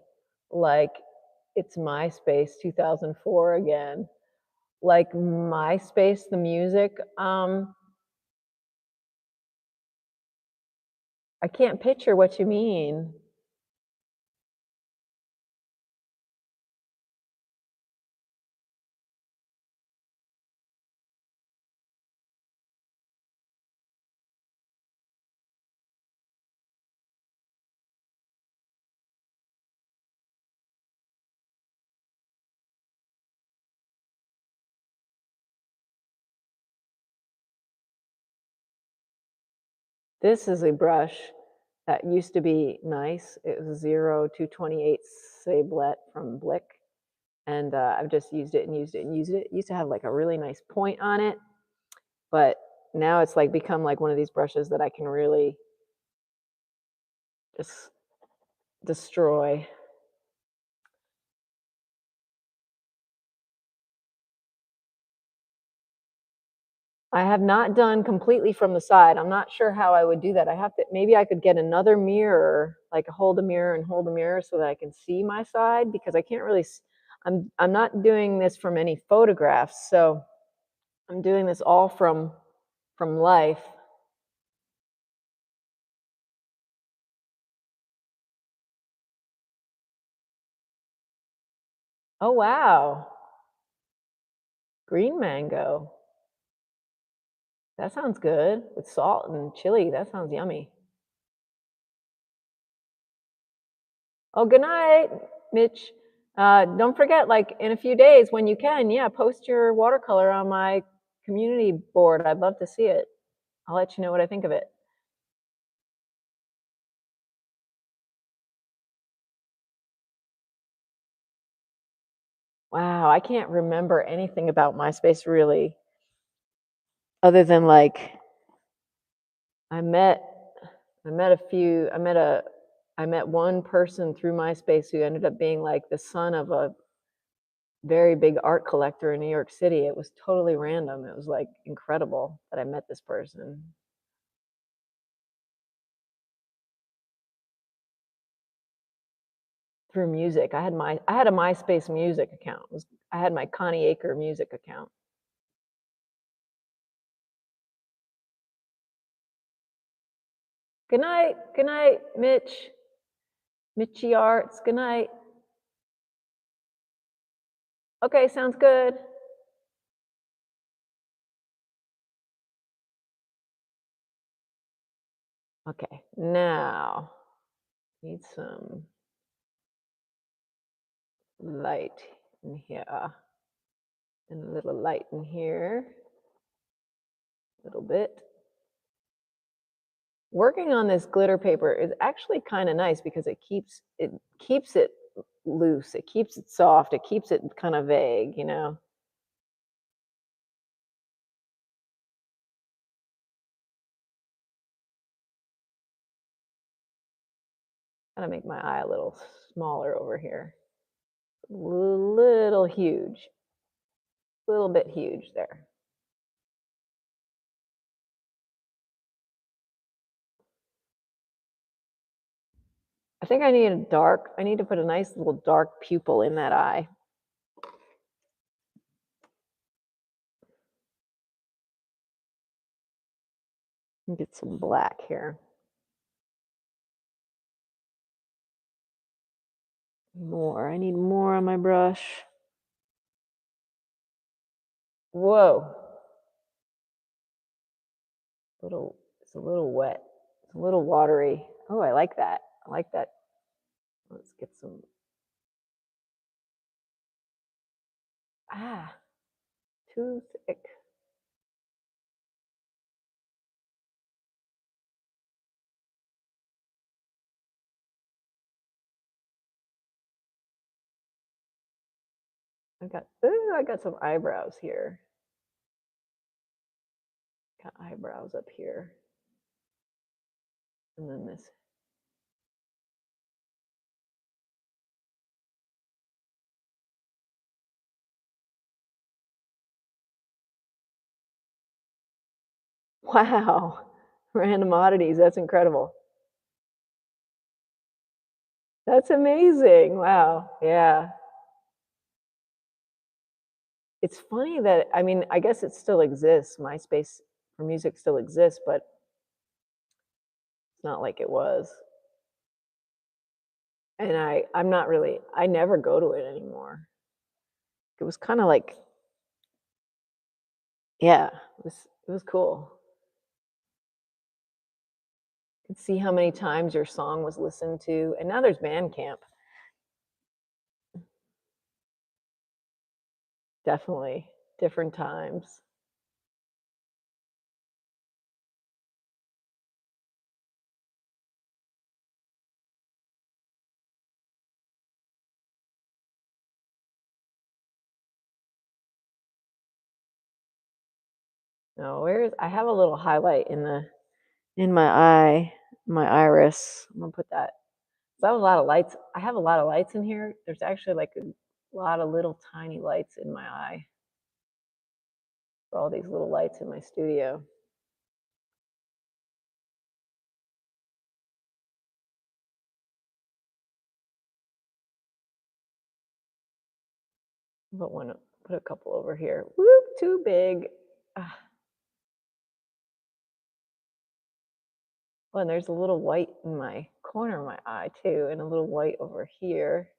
Like it's MySpace 2004 again. Like MySpace, the music. I can't picture what you mean. This is a brush that used to be nice. It was a 0228 Sablette from Blick. And I've just used it and used it and used it. It used to have like a really nice point on it, but now it's like become like one of these brushes that I can really just destroy. I have not done completely from the side. I'm not sure how I would do that. I have to, maybe I could get another mirror, like hold a mirror and hold a mirror so that I can see my side, because I can't really, I'm not doing this from any photographs. So I'm doing this all from life. Oh, wow. Green mango. That sounds good with salt and chili. That sounds yummy. Oh, good night, Mitch. Don't forget, like in a few days when you can, yeah, post your watercolor on my community board. I'd love to see it. I'll let you know what I think of it. Wow, I can't remember anything about MySpace really, other than like I met I met a few I met one person through MySpace who ended up being like the son of a very big art collector in New York City. It was totally random. It was like incredible that I met this person through music. I had a MySpace music account. I had my Connie Aker music account. Good night, Mitch. Mitchy Arts. Good night. Okay, sounds good. Okay, now need some light in here and a little light in here, a little bit. Working on this glitter paper is actually kind of nice because keeps it loose, it keeps it soft, it keeps it kind of vague, you know. Gotta make my eye a little smaller over here. A little huge, a little bit huge there. I think I need to put a nice little dark pupil in that eye. Get some black here. More. I need more on my brush. Whoa. It's a little wet. It's a little watery. Oh, I like that. I like that. Let's get some. Ah, too thick. I got some eyebrows here. eyebrows up here. And then this. Wow. Random oddities. That's incredible. That's amazing. Wow. Yeah. It's funny that, I mean, I guess it still exists. MySpace for music still exists, but it's not like it was. And I'm not really, I never go to it anymore. It was kind of like, yeah, it was cool. You could see how many times your song was listened to. And now there's Bandcamp. Definitely different times. No, I have a little highlight in my eye, my iris. I'm gonna put that. So I have a lot of lights. I have a lot of lights in here. There's actually like a lot of little tiny lights in my eye for all these little lights in my studio. Put a couple over here. Whoop, too big. Ah. Oh, and there's a little white in my corner of my eye too, and a little white over here.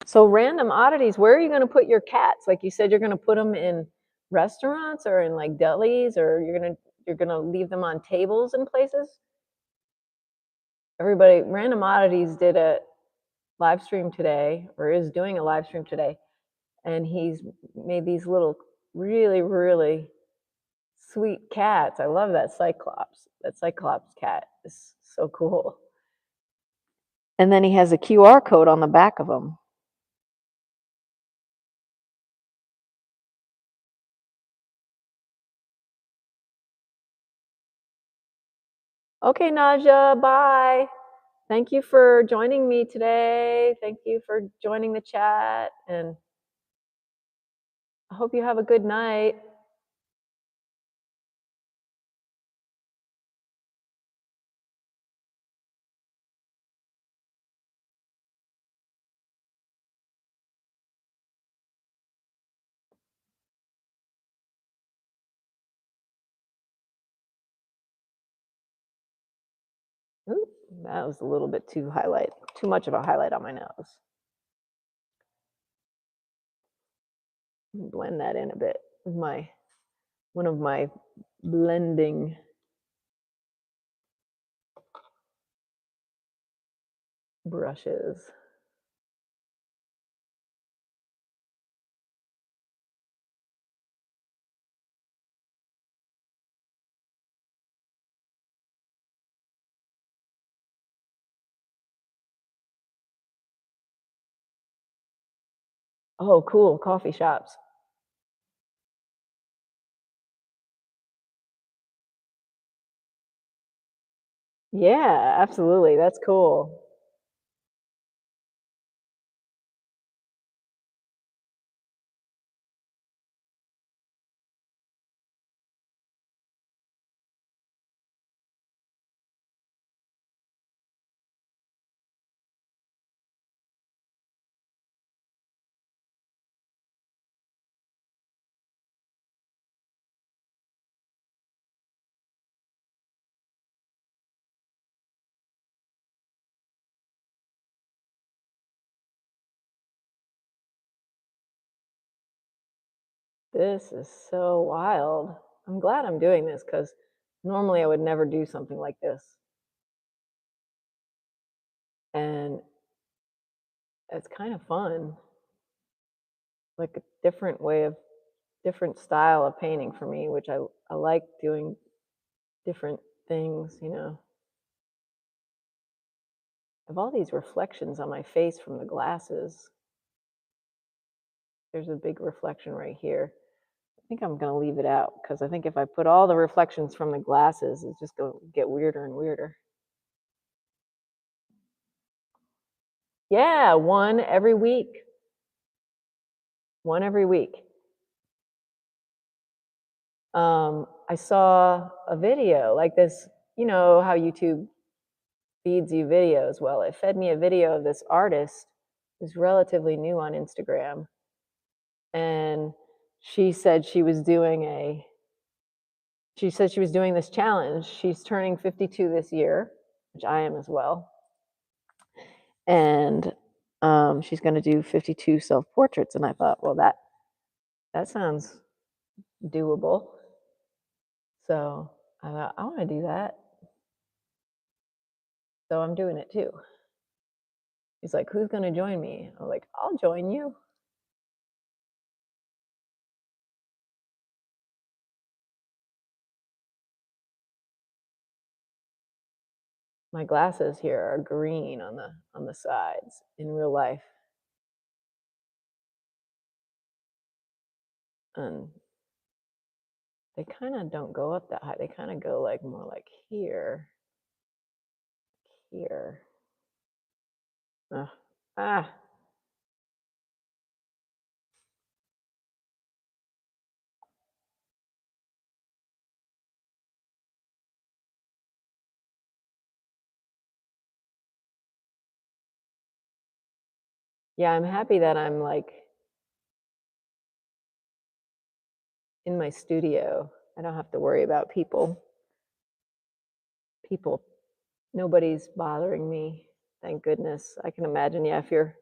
So random oddities, where are you gonna put your cats? Like you said, you're gonna put them in restaurants or in like delis, or you're gonna leave them on tables and places? Everybody, Random Oddities did a live stream today, or is doing a live stream today, and he's made these little really, really sweet cats. I love that Cyclops. That Cyclops cat is so cool. And then he has a QR code on the back of them. Okay, Naja, bye. Thank you for joining me today. Thank you for joining the chat, and I hope you have a good night. Ooh, that was a little bit too much of a highlight on my nose. Blend that in a bit with one of my blending brushes. Oh, cool, coffee shops. Yeah, absolutely. That's cool. This is so wild. I'm glad I'm doing this because normally I would never do something like this. And it's kind of fun, like a different style of painting for me, which I like doing different things, you know. I have all these reflections on my face from the glasses. There's a big reflection right here. I think I'm going to leave it out because I think if I put all the reflections from the glasses, it's just going to get weirder and weirder. Yeah, one every week. One every week. I saw a video like this, you know how YouTube feeds you videos. Well, it fed me a video of this artist who's relatively new on Instagram. And she said she was doing this challenge. She's turning 52 this year, which I am as well. And she's going to do 52 self-portraits. And I thought, well, that sounds doable. So I thought, I want to do that. So I'm doing it too. He's like, who's going to join me? I'm like, I'll join you. My glasses here are green on the sides in real life. And they kind of don't go up that high. They kind of go like more like here. Here. Ah. Yeah, I'm happy that I'm like in my studio. I don't have to worry about people. Nobody's bothering me. Thank goodness. I can imagine, yeah, if you're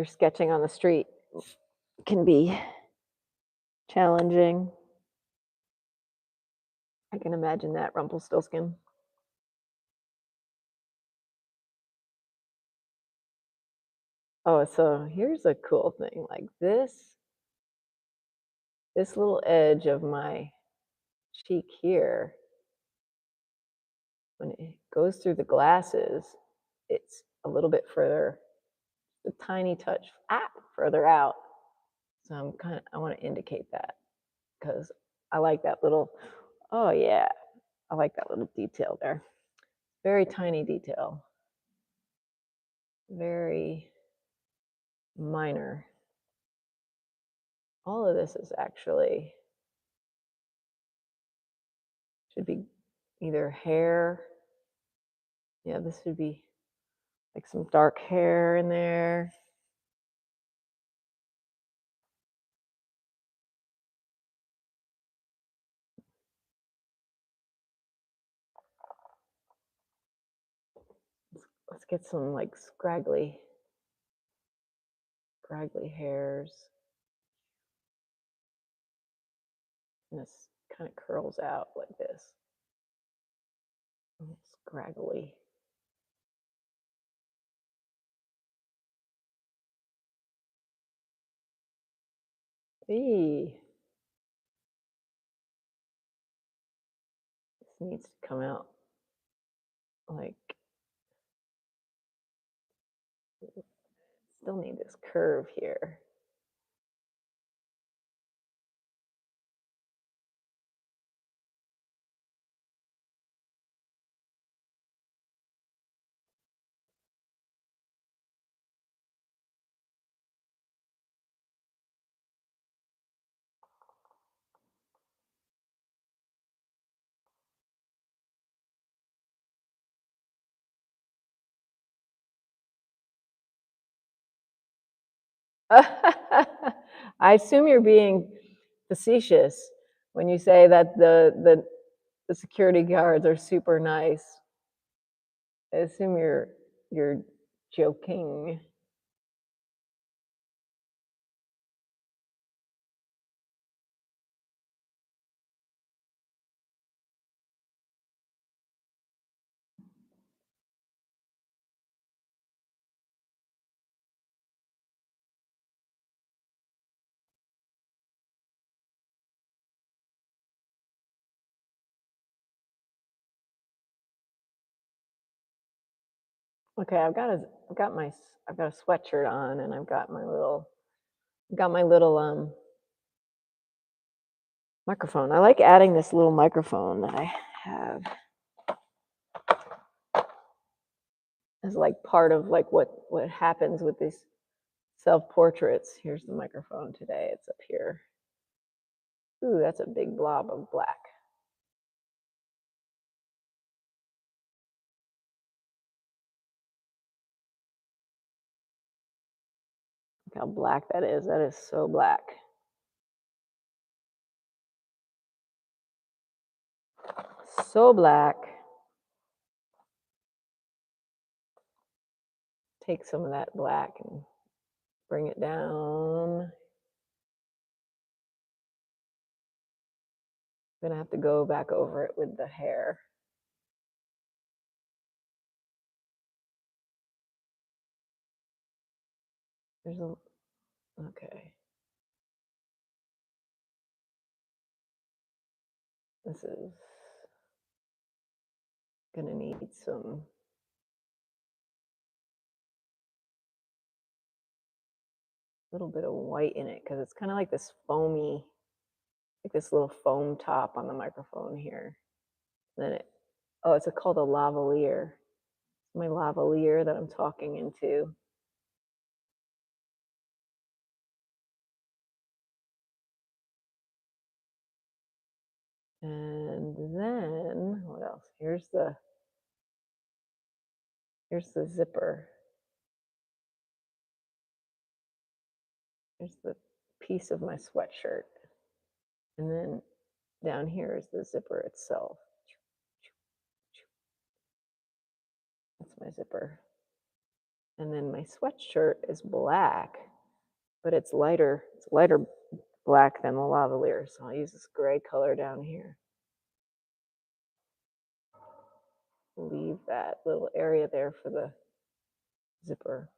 sketching on the street, it can be challenging. I can imagine that, Rumpelstiltskin. Oh, so here's a cool thing. Like this little edge of my cheek here, when it goes through the glasses, it's a little bit further, a tiny touch further out. So I want to indicate that because I like that little, oh yeah, I like that little detail there. Very tiny detail. Very minor. All of this is actually, should be either hair. Yeah, this should be like some dark hair in there. Let's get some like scraggly hairs. And this kind of curls out like this. Scraggly. Eee. This needs to come out like, still need this curve here. I assume you're being facetious when you say that the security guards are super nice. I assume you're joking. Okay, I've got a sweatshirt on, and got my little microphone. I like adding this little microphone that I have as like part of like what happens with these self-portraits. Here's the microphone today. It's up here. Ooh, that's a big blob of black. Look how black that is. That is so black. So black. Take some of that black and bring it down. I'm gonna have to go back over it with the hair. There's a, okay. This is gonna need some little bit of white in it because it's kind of like this foamy, like this little foam top on the microphone here. And then it's called a lavalier. It's my lavalier that I'm talking into. And then what else? Here's the zipper. Here's the piece of my sweatshirt. And then down here is the zipper itself. That's my zipper. And then my sweatshirt is black, but it's lighter black than the lavalier. So I'll use this gray color down here. Leave that little area there for the zipper.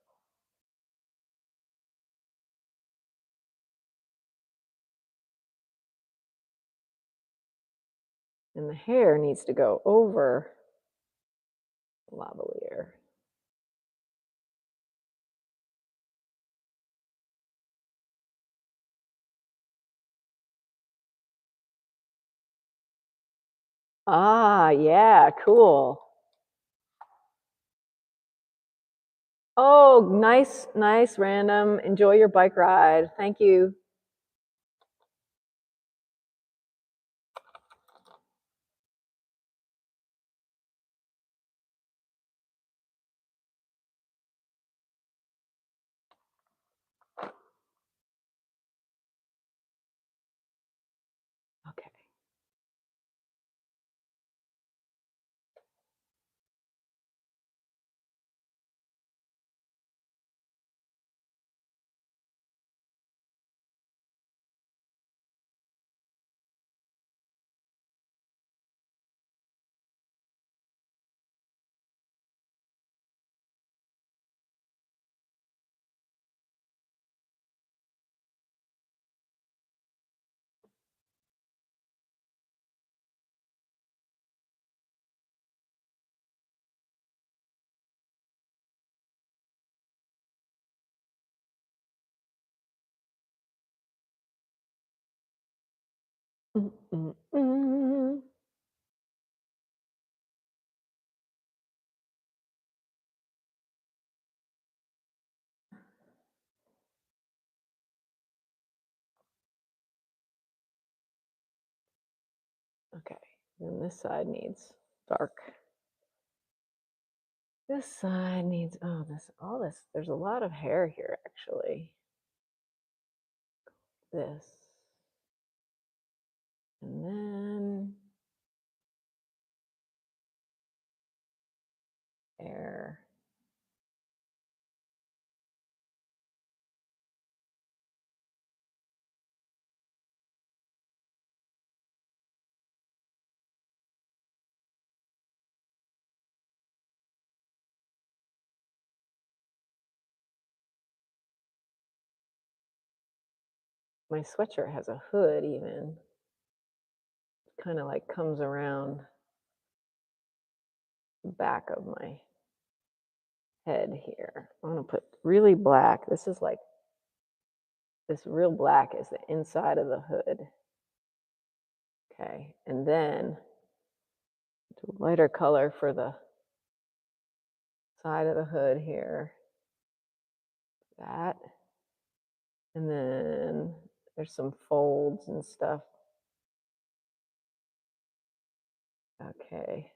And the hair needs to go over the lavalier. Ah, yeah, cool. Oh, nice, random. Enjoy your bike ride. Thank you. Okay. Mm, mm, mm. Okay, then this side needs dark. This side needs, all this, there's a lot of hair here actually. This. And then hair. My sweatshirt has a hood even. Kind of like comes around the back of my head here. I'm going to put really black. This is like, this real black is the inside of the hood. Okay, and then do a lighter color for the side of the hood here. That. And then there's some folds and stuff. Okay.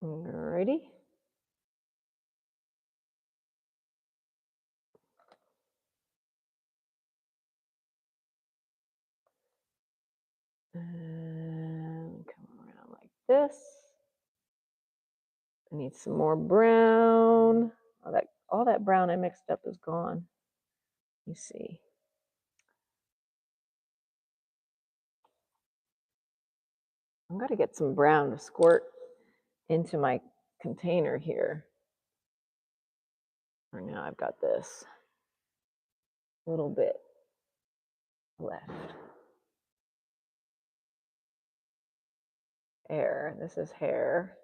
Alrighty. And come around like this. I need some more brown. All that brown I mixed up is gone. You see. I'm going to get some brown to squirt into my container here. For now, I've got this little bit left. Hair. This is hair.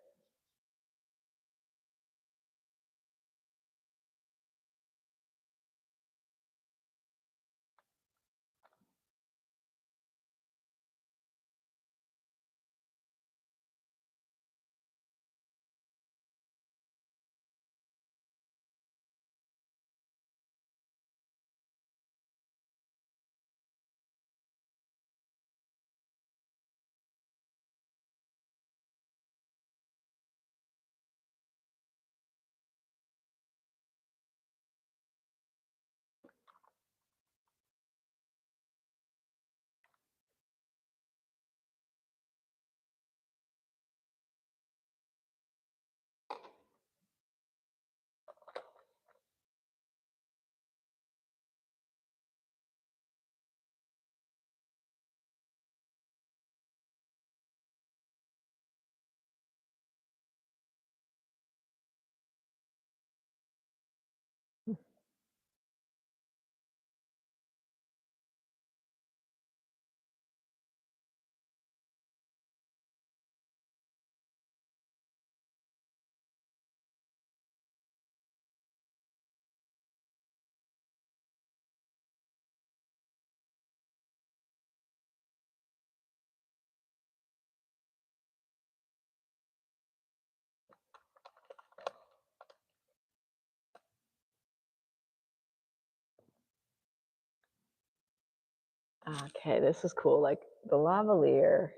Okay, this is cool. Like the lavalier.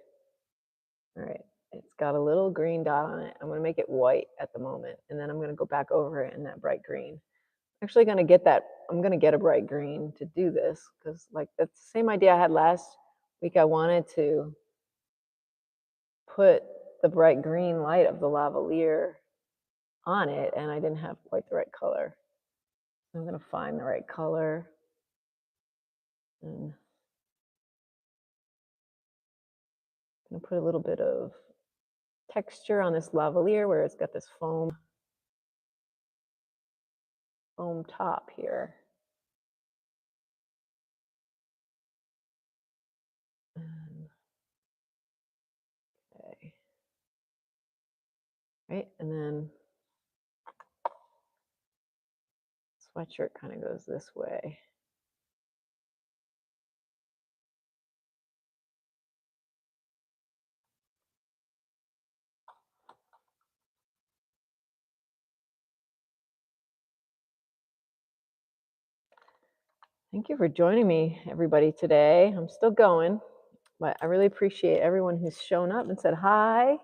All right, it's got a little green dot on it. I'm going to make it white at the moment, and then I'm going to go back over it in that bright green. I'm actually going to get that. I'm going to get a bright green to do this because, like, that's the same idea I had last week. I wanted to put the bright green light of the lavalier on it, and I didn't have quite the right color. I'm going to find the right color. And I'm going to put a little bit of texture on this lavalier where it's got this foam top here. Okay. Right, and then sweatshirt kind of goes this way. Thank you for joining me, everybody, today. I'm still going, but I really appreciate everyone who's shown up and said hi.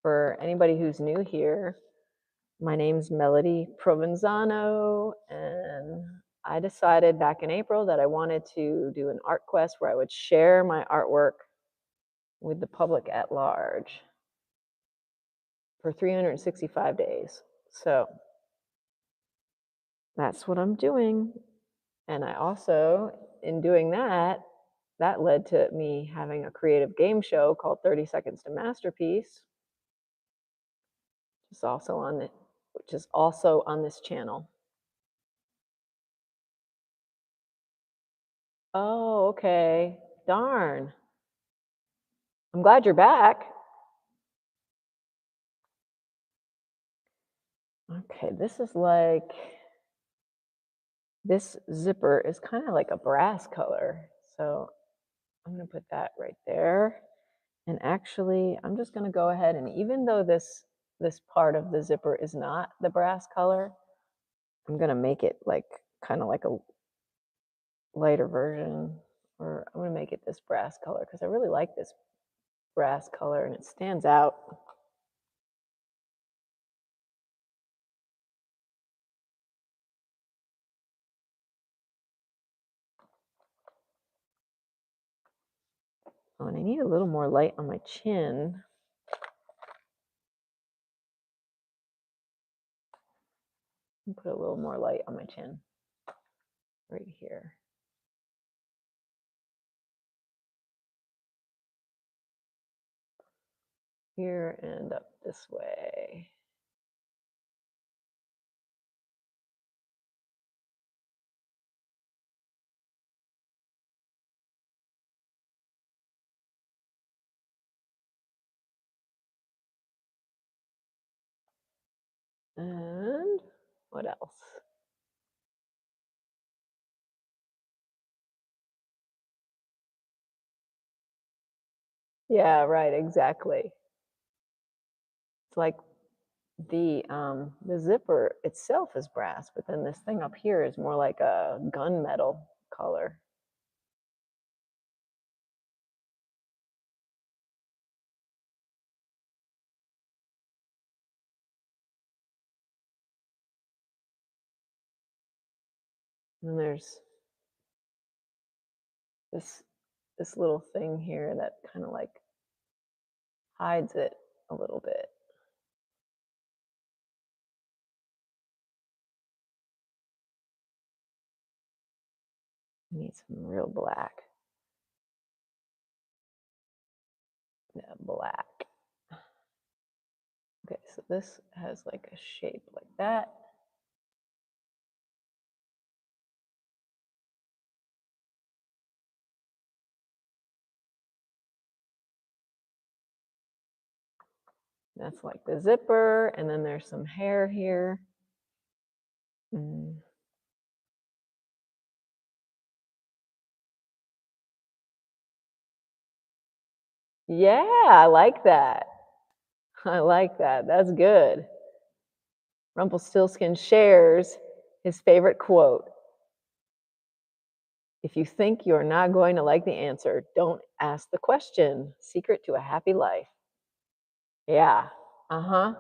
For anybody who's new here, my name's Melodie Provenzano, and I decided back in April that I wanted to do an art quest where I would share my artwork with the public at large for 365 days. So that's what I'm doing. And I also, in doing that, that led to me having a creative game show called 30 Seconds to Masterpiece, which is also on this channel. Oh, okay. Darn. I'm glad you're back. Okay, this zipper is kind of like a brass color. So I'm going to put that right there. And actually, I'm just going to go ahead and even though this part of the zipper is not the brass color, I'm going to make it like kind of like a lighter version, or I'm going to make it this brass color because I really like this brass color and it stands out. Oh, and I need a little more light on my chin. Put a little more light on my chin right here. Here and up this way. And what else? Yeah, right, exactly. It's like the zipper itself is brass, but then this thing up here is more like a gunmetal color. And there's this this little thing here that kind of like hides it a little bit. I need some real black. Yeah, black. Okay, so this has like a shape like that. That's like the zipper, and then there's some hair here. Mm. Yeah, I like that. I like that. That's good. Rumpelstiltskin shares his favorite quote. If you think you're not going to like the answer, don't ask the question. Secret to a happy life. Yeah. Uh-huh.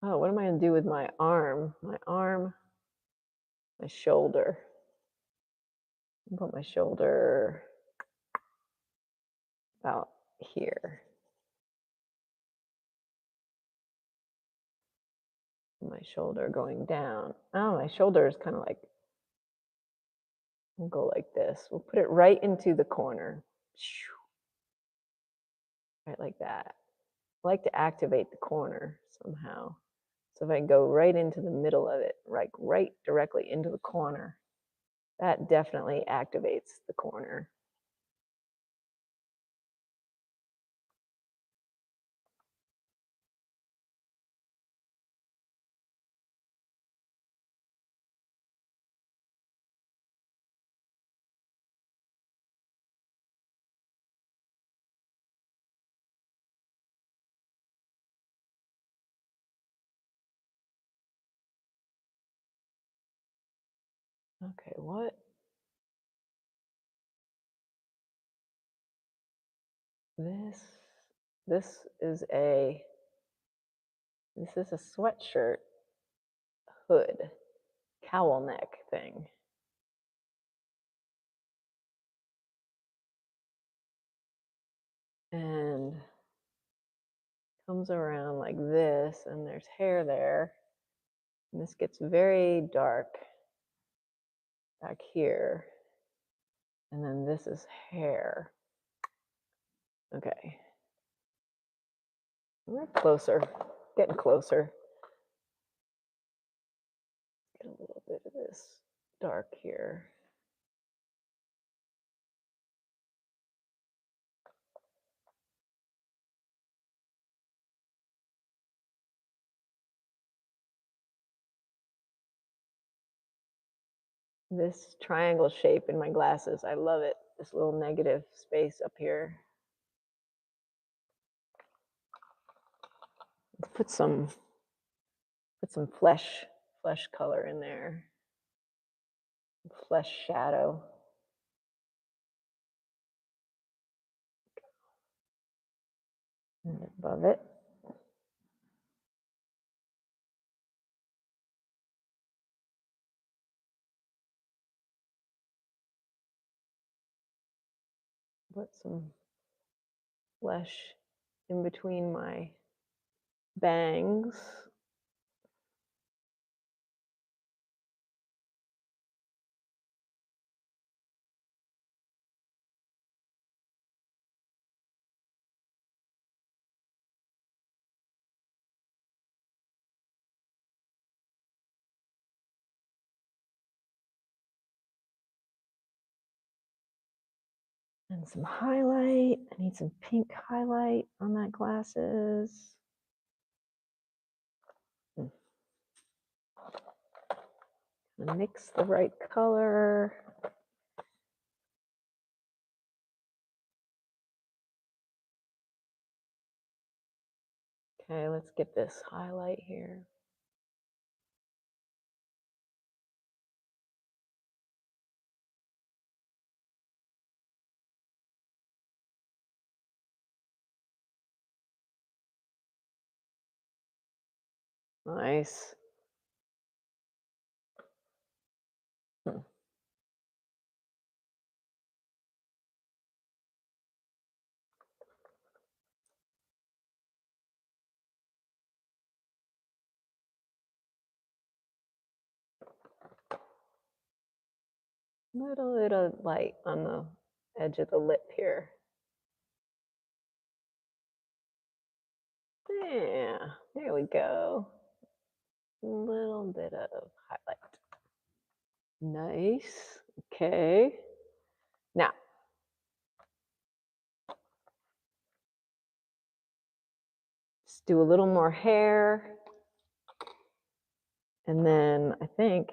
Oh, what am I going to do with my arm? My shoulder. Put my shoulder about here. My shoulder going down. Oh, my shoulder is kind of like, we'll go like this. We'll put it right into the corner. Right like that. I like to activate the corner somehow. So if I go right into the middle of it, like right directly into the corner, that definitely activates the corner. Okay, this this is a this is a sweatshirt hood, cowl neck thing. And comes around like this, and there's hair there. And this gets very dark back here. And then this is hair. Okay. We're closer, getting closer. Get a little bit of this dark here. This triangle shape in my glasses, I love it. This little negative space up here. Let's put some flesh color in there. Flesh shadow. And above it. Put some flesh in between my bangs. And some highlight. I need some pink highlight on that glasses. Mix the right color. Okay, let's get this highlight here. Nice. Little light on the edge of the lip here. Yeah, there we go. A little bit of highlight. Nice. Okay. Now, let's do a little more hair. And then I think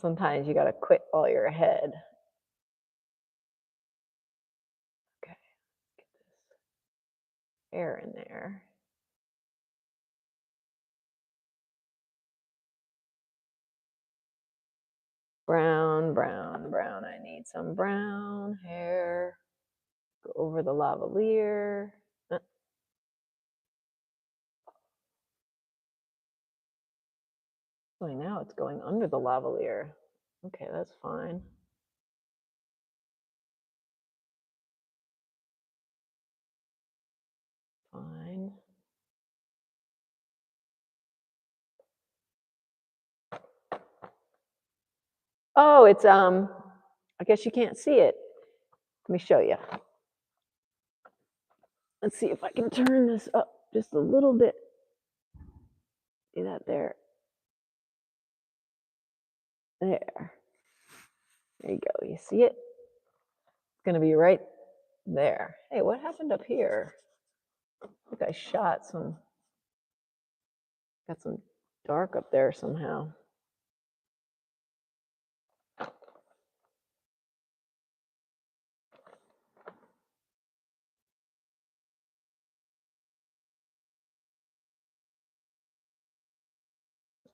sometimes you got to quit all your head. Okay, get this hair in there. Brown, brown, brown. I need some brown hair. Go over the lavalier. Actually, now it's going under the lavalier. Okay, that's fine. Fine. Oh, it's I guess you can't see it. Let me show you. Let's see if I can turn this up just a little bit. See that there? There. There you go. You see it? It's going to be right there. Hey, what happened up here? I think I shot some, got some dark up there somehow.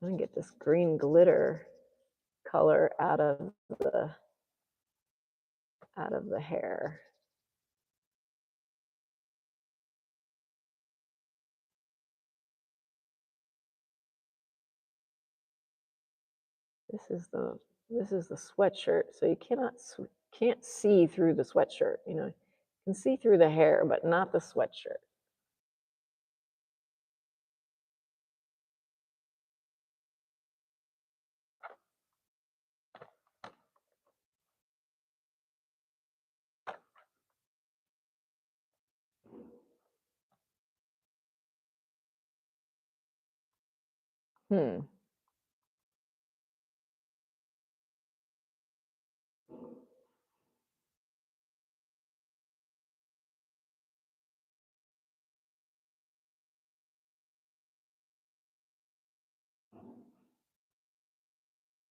I'm going to get this green glitter color out of the hair. This is the sweatshirt, so you can't see through the sweatshirt. You know, you can see through the hair, but not the sweatshirt. Hmm.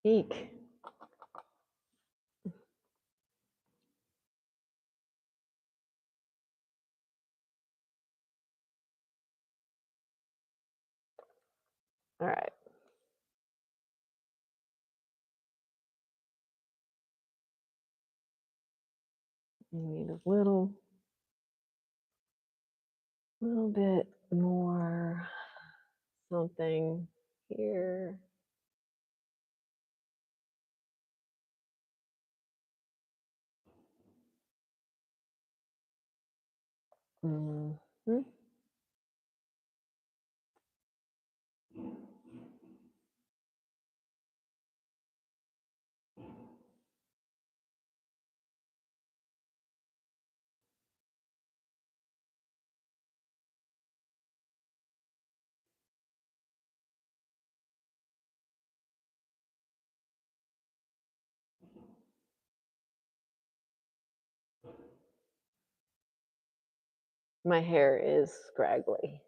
Eek. All right. You need a little bit more something here. Mm-hmm. My hair is scraggly.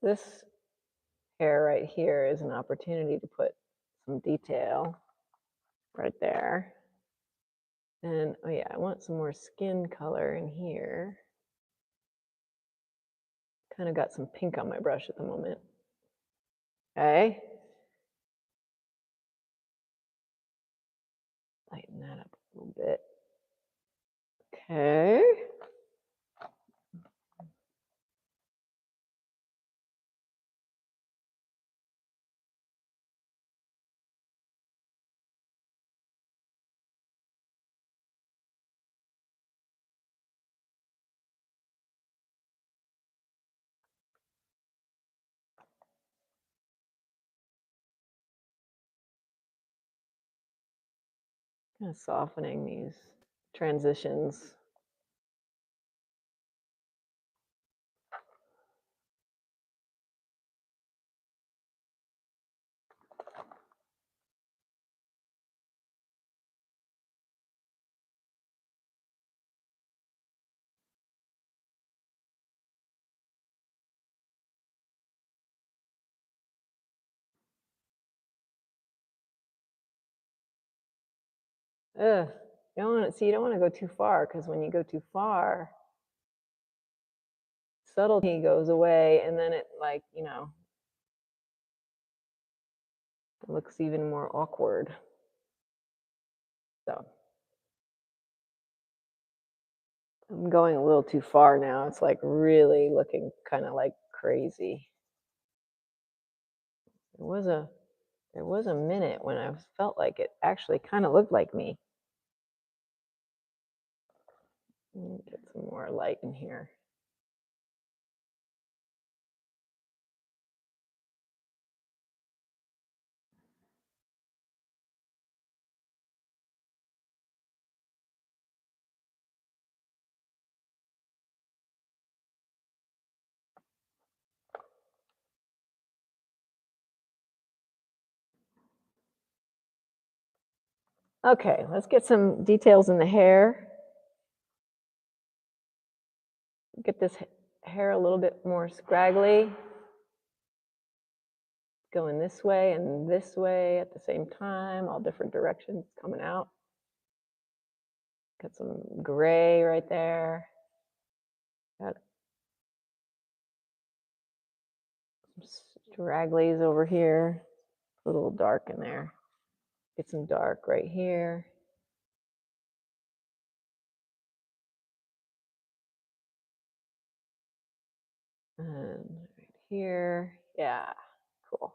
This hair right here is an opportunity to put some detail right there. And oh yeah, I want some more skin color in here. Kind of got some pink on my brush at the moment. Okay. Lighten that up a little bit. Okay. Kind of softening these transitions. Ugh. You don't want to see. You don't want to go too far because when you go too far, subtlety goes away, and then it it looks even more awkward. So I'm going a little too far now. It's like really looking kind of like crazy. There was a minute when I felt like it actually kind of looked like me. Get some more light in here. Okay, let's get some details in the hair. Get this hair a little bit more scraggly. Going this way and this way at the same time, all different directions coming out. Got some gray right there. Got some stragglies over here. A little dark in there. Get some dark right here. And right here. Yeah, cool.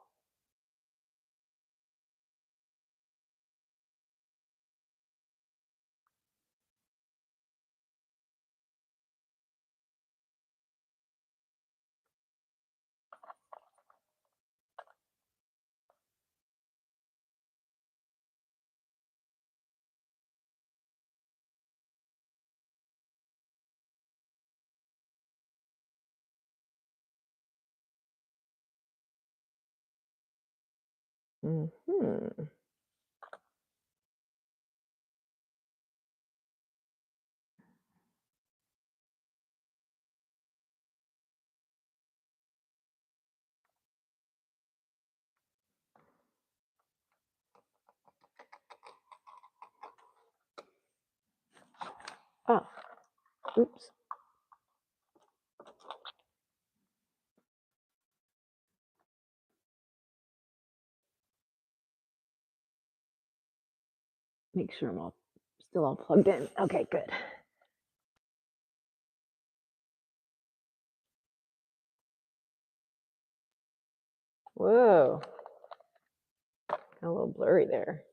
Mhm. Oh, oops. Make sure I'm still all plugged in. Okay, good. Whoa, got a little blurry there.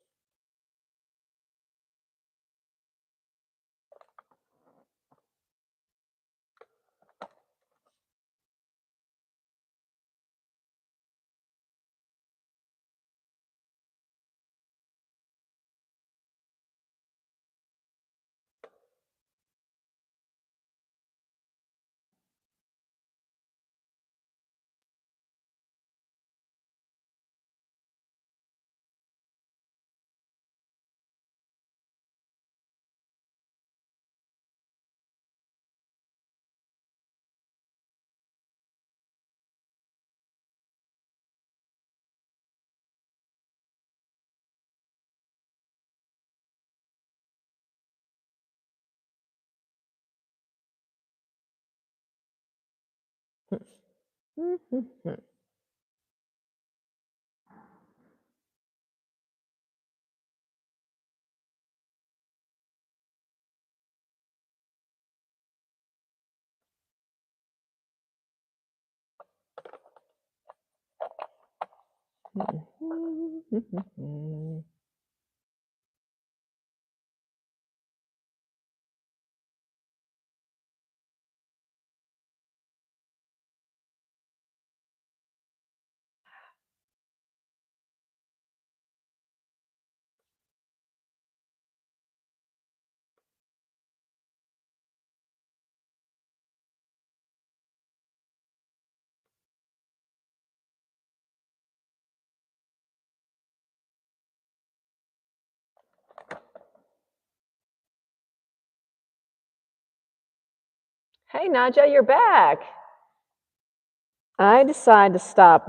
Hey, Nadja, you're back. I decide to stop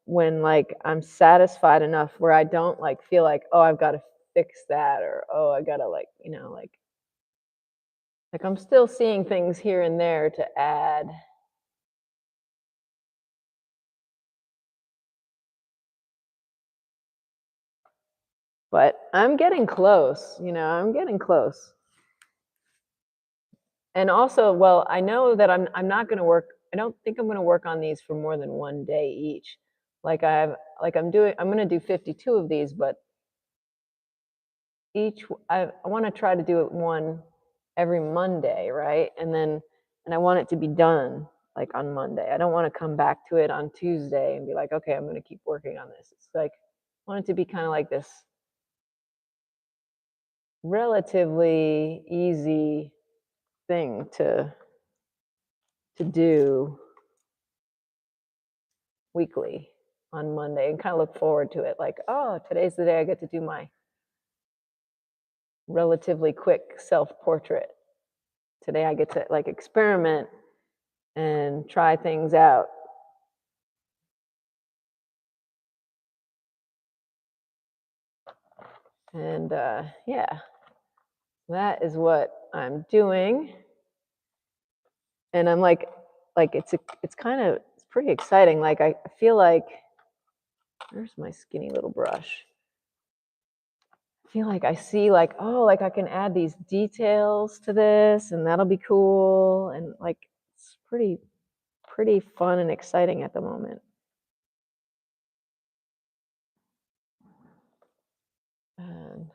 when like I'm satisfied enough where I don't like feel like, oh, I've got to fix that, or oh, I gotta like I'm still seeing things here and there to add. But I'm getting close, I'm getting close. And also, well, I know that I'm not going to work. I don't think I'm going to work on these for more than one day each. I'm going to do 52 of these, but I want to try to do it one every Monday, right? And I want it to be done like on Monday. I don't want to come back to it on Tuesday and be like, okay, I'm going to keep working on this. It's like I want it to be kind of like this relatively easy thing to do weekly on Monday and kind of look forward to it. Like, oh, today's the day I get to do my relatively quick self-portrait. Today I get to like experiment and try things out. And yeah, that is what I'm doing. And I'm like it's pretty exciting. Like I feel like, where's my skinny little brush? I feel like I see like, oh, like I can add these details to this and that'll be cool. And like it's pretty fun and exciting at the moment. And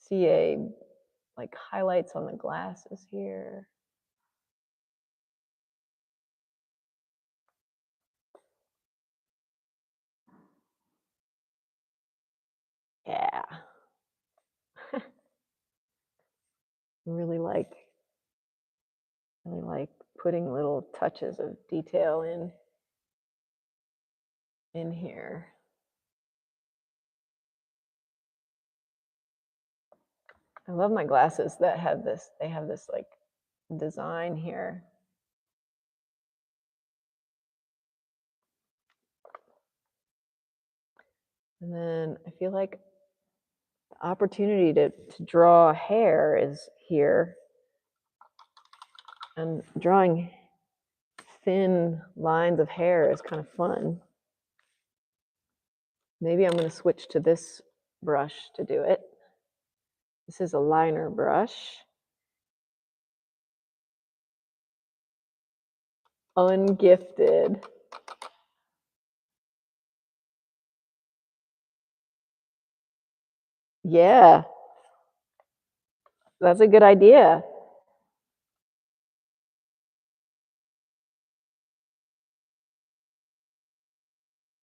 see like highlights on the glasses here. Yeah. really like really like putting little touches of detail in here. I love my glasses that have this, they have this like design here. And then I feel like the opportunity to draw hair is here. And drawing thin lines of hair is kind of fun. Maybe I'm going to switch to this brush to do it. This is a liner brush. Ungifted. Yeah, that's a good idea.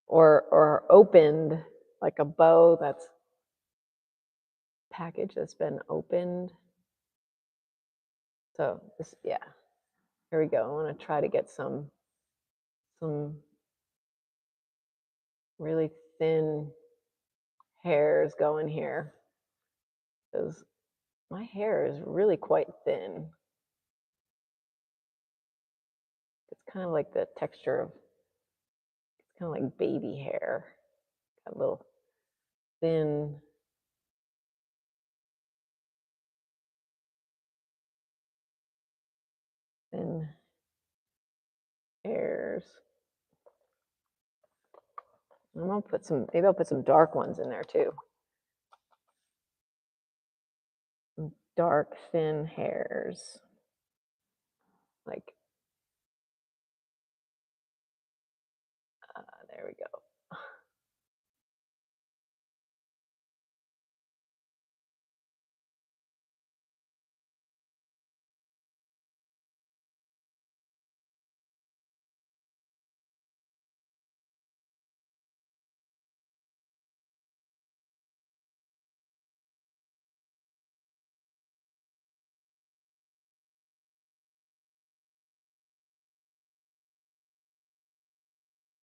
Or opened, like a bow that's package that's been opened. So this, yeah, here we go. I want to try to get some really thin hairs going here, because my hair is really quite thin. It's kind of like the texture of, it's kind of like baby hair, got little thin. Thin hairs. I'm gonna put some, maybe I'll put some dark ones in there too. Some dark, thin hairs. Like, there we go.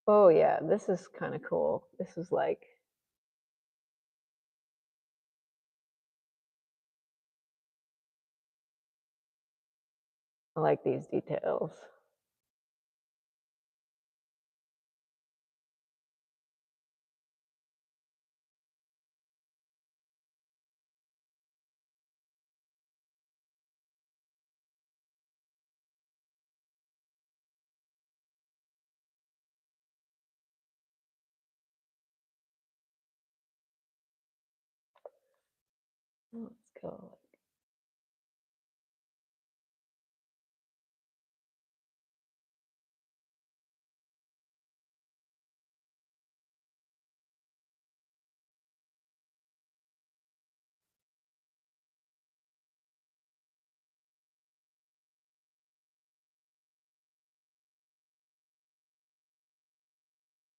Oh yeah, this is kind of cool. This is like, I like these details. Let's go.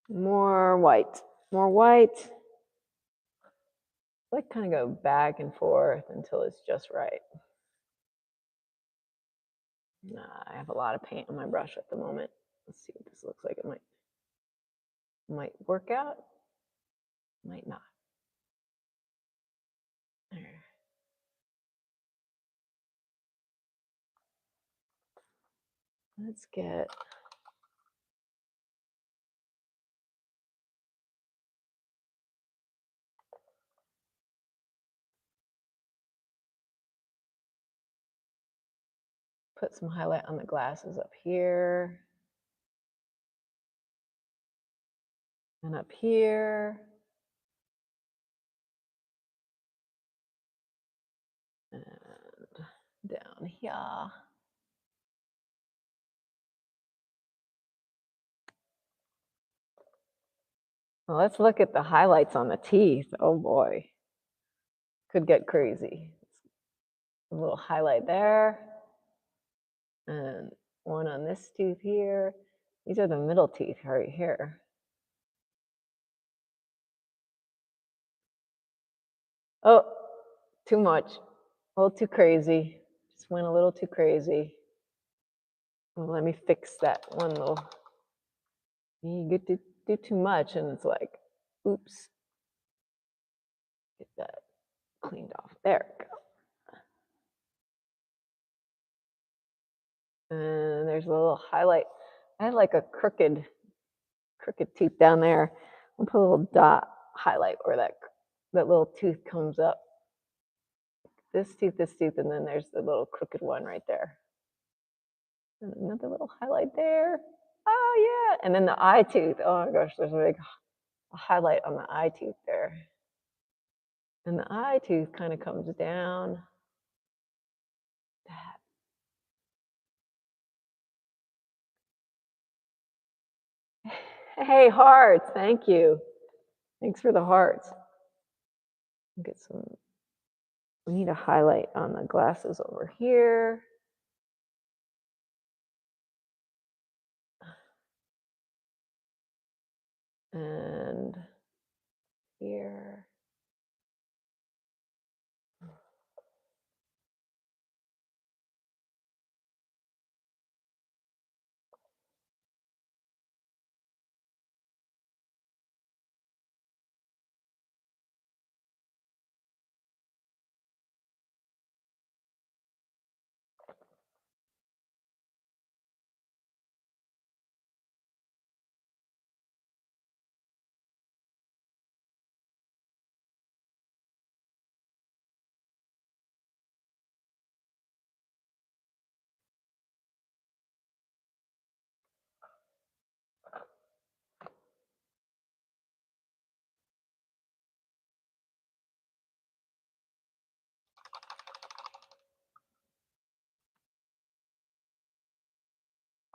More white, more white. Like kind of go back and forth until it's just right. I have a lot of paint on my brush at the moment. Let's see what this looks like. It might work out, might not. There. Let's get, put some highlight on the glasses up here and up here. And down here. Well, let's look at the highlights on the teeth. Oh boy, could get crazy. A little highlight there, and one on this tooth here. These are the middle teeth right here. Oh, too much, a little too crazy. Just went a little too crazy. Well, let me fix that one little. You get to do too much, and it's like, oops. Get that cleaned off. There we go. And there's a little highlight. I have like a crooked tooth down there. I'll put a little dot highlight where that little tooth comes up. This tooth, and then there's the little crooked one right there. And another little highlight there. Oh yeah, and then the eye tooth. Oh my gosh, there's a big highlight on the eye tooth there. And the eye tooth kind of comes down. Hey, hearts, thank you. Thanks for the hearts. Get some, we need a highlight on the glasses over here. And here.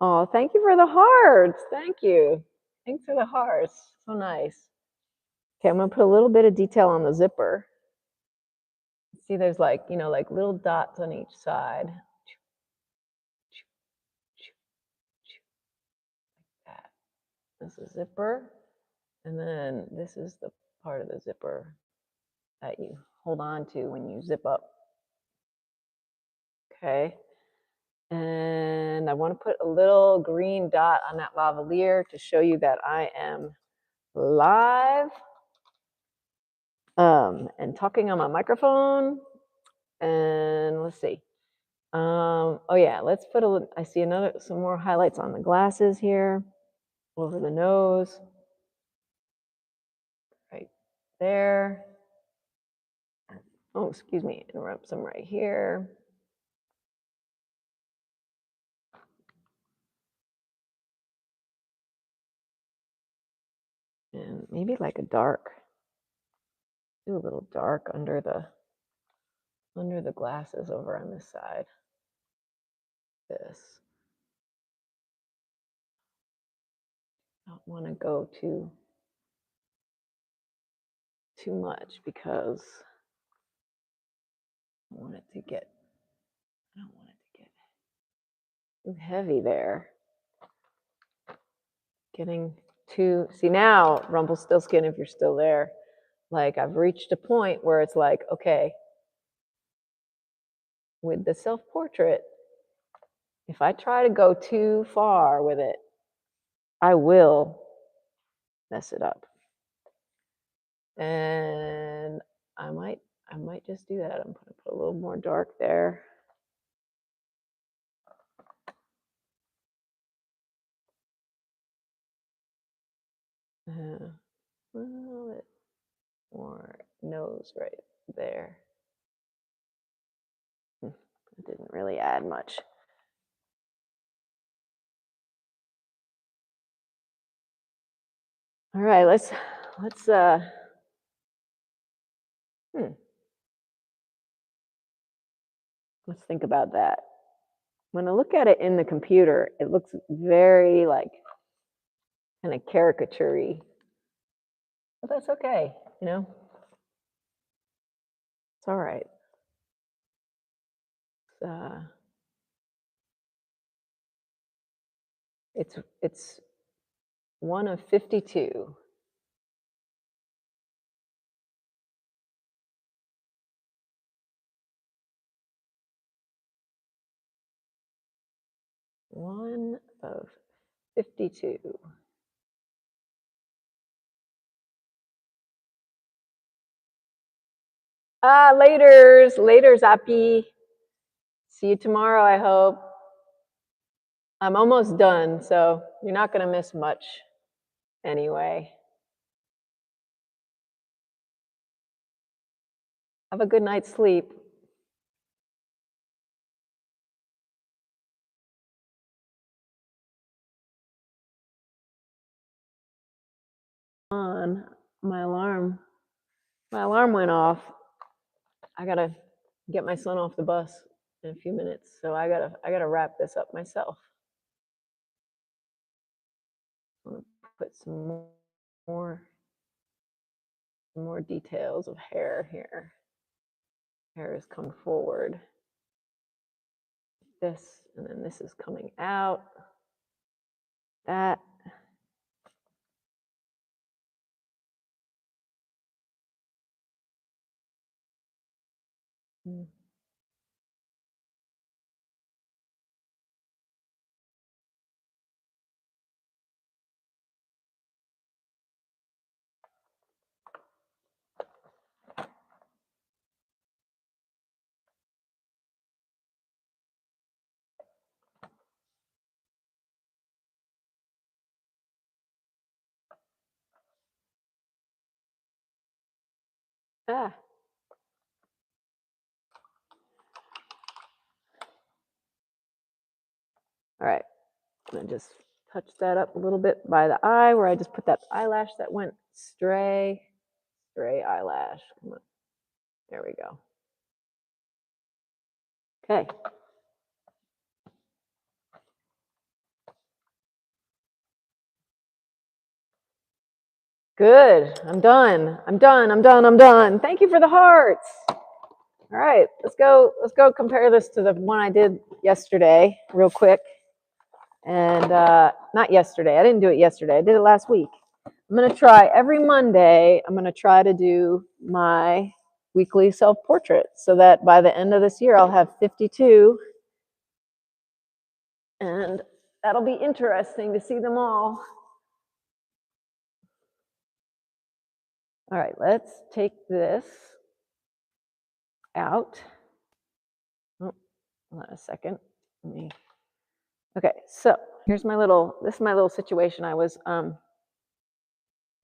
Oh, thank you for the hearts. Thank you. Thanks for the hearts. So nice. Okay, I'm gonna put a little bit of detail on the zipper. See, there's like, like little dots on each side. Like that. This is zipper. And then this is the part of the zipper that you hold on to when you zip up. Okay. And I want to put a little green dot on that lavalier to show you that I am live and talking on my microphone. And let's see. Oh yeah, let's put I see some more highlights on the glasses here, over the nose, right there. Oh, excuse me, interrupt some right here. And maybe like a dark, do a little dark under the glasses over on this side. This. I don't want to go too much because I don't want it to get too heavy there. Getting too, see now, Rumpelstiltskin, if you're still there, like I've reached a point where it's like, okay, with the self-portrait, if I try to go too far with it, I will mess it up. And I might just do that. I'm gonna put a little more dark there. A little bit more nose right there. It didn't really add much. All right, let's think about that. When I look at it in the computer, it looks very like kind of caricature-y. But that's okay, It's all right. It's one of 52. One of 52. Laters, Appy. See you tomorrow, I hope. I'm almost done, so you're not gonna miss much anyway. Have a good night's sleep. On my alarm. My alarm went off. I gotta get my son off the bus in a few minutes, so I gotta wrap this up myself. I'm gonna put some more more details of hair here. Hair is coming forward. This, and then this is coming out. That. Mm. Ah. All right. And just touch that up a little bit by the eye where I just put that eyelash that went stray eyelash. Come on. There we go. Okay. Good. I'm done. I'm done. I'm done. I'm done. Thank you for the hearts. All right, let's go compare this to the one I did yesterday real quick. And not yesterday. I didn't do it yesterday. I did it last week. I'm going to try every Monday. I'm going to try to do my weekly self-portrait so that by the end of this year, I'll have 52. And that'll be interesting to see them all. All right, let's take this out. Oh, hold on a second. Okay, so here's this is my little situation. I was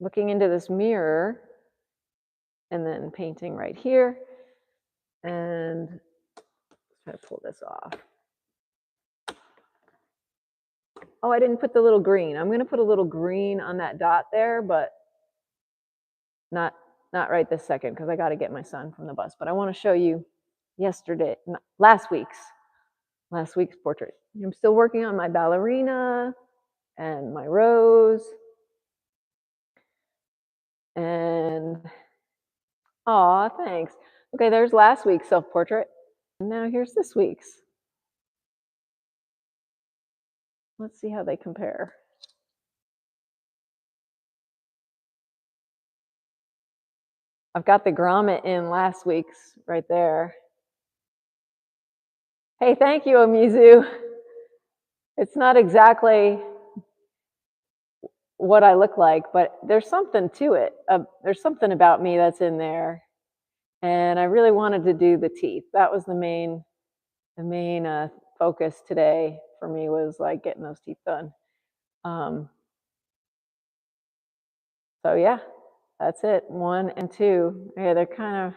looking into this mirror and then painting right here. And try to pull this off. Oh, I didn't put the little green. I'm gonna put a little green on that dot there, but not right this second because I got to get my son from the bus. But I want to show you last week's portrait. I'm still working on my ballerina and my rose. And aw, thanks. Okay, there's last week's self-portrait. And now here's this week's. Let's see how they compare. I've got the grommet in last week's right there. Hey, thank you, Omizu. It's not exactly what I look like, but there's something to it. There's something about me that's in there. And I really wanted to do the teeth. That was the main focus today for me, was like getting those teeth done. So yeah, that's it. 1 and 2. Yeah, they're kind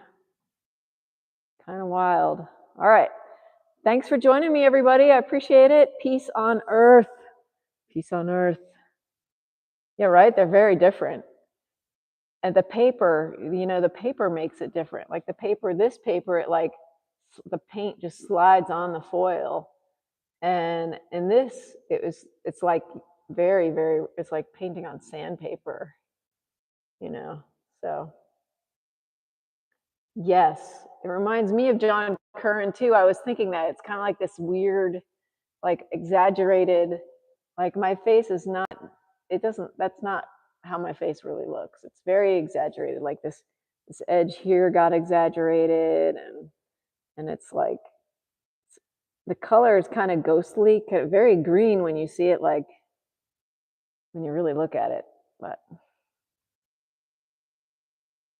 of wild. All right. Thanks for joining me, everybody. I appreciate it. Peace on earth. Peace on earth. Yeah, right? They're very different. And the paper, the paper makes it different. Like this paper, the paint just slides on the foil. And in this, it's like very, very, it's like painting on sandpaper, so. Yes, it reminds me of John Curran too. I was thinking that it's kind of like this weird, like exaggerated, like my face is not, that's not how my face really looks. It's very exaggerated. Like this edge here got exaggerated, and it's like, the color is kind of ghostly, very green when you see it, like when you really look at it. But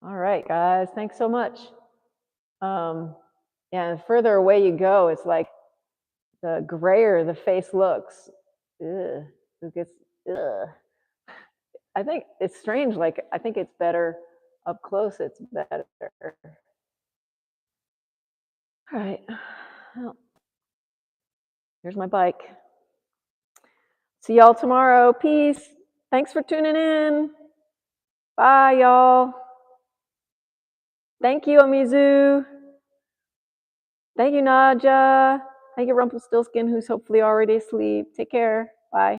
all right, guys, thanks so much. Yeah, the further away you go, it's like the grayer the face looks. Ugh, who gets, ugh. I think it's strange. Like, I think it's better up close. It's better. All right. Well, here's my bike. See y'all tomorrow. Peace. Thanks for tuning in. Bye, y'all. Thank you, Amizu. Thank you, Naja. Thank you, Rumpelstiltskin, who's hopefully already asleep. Take care. Bye.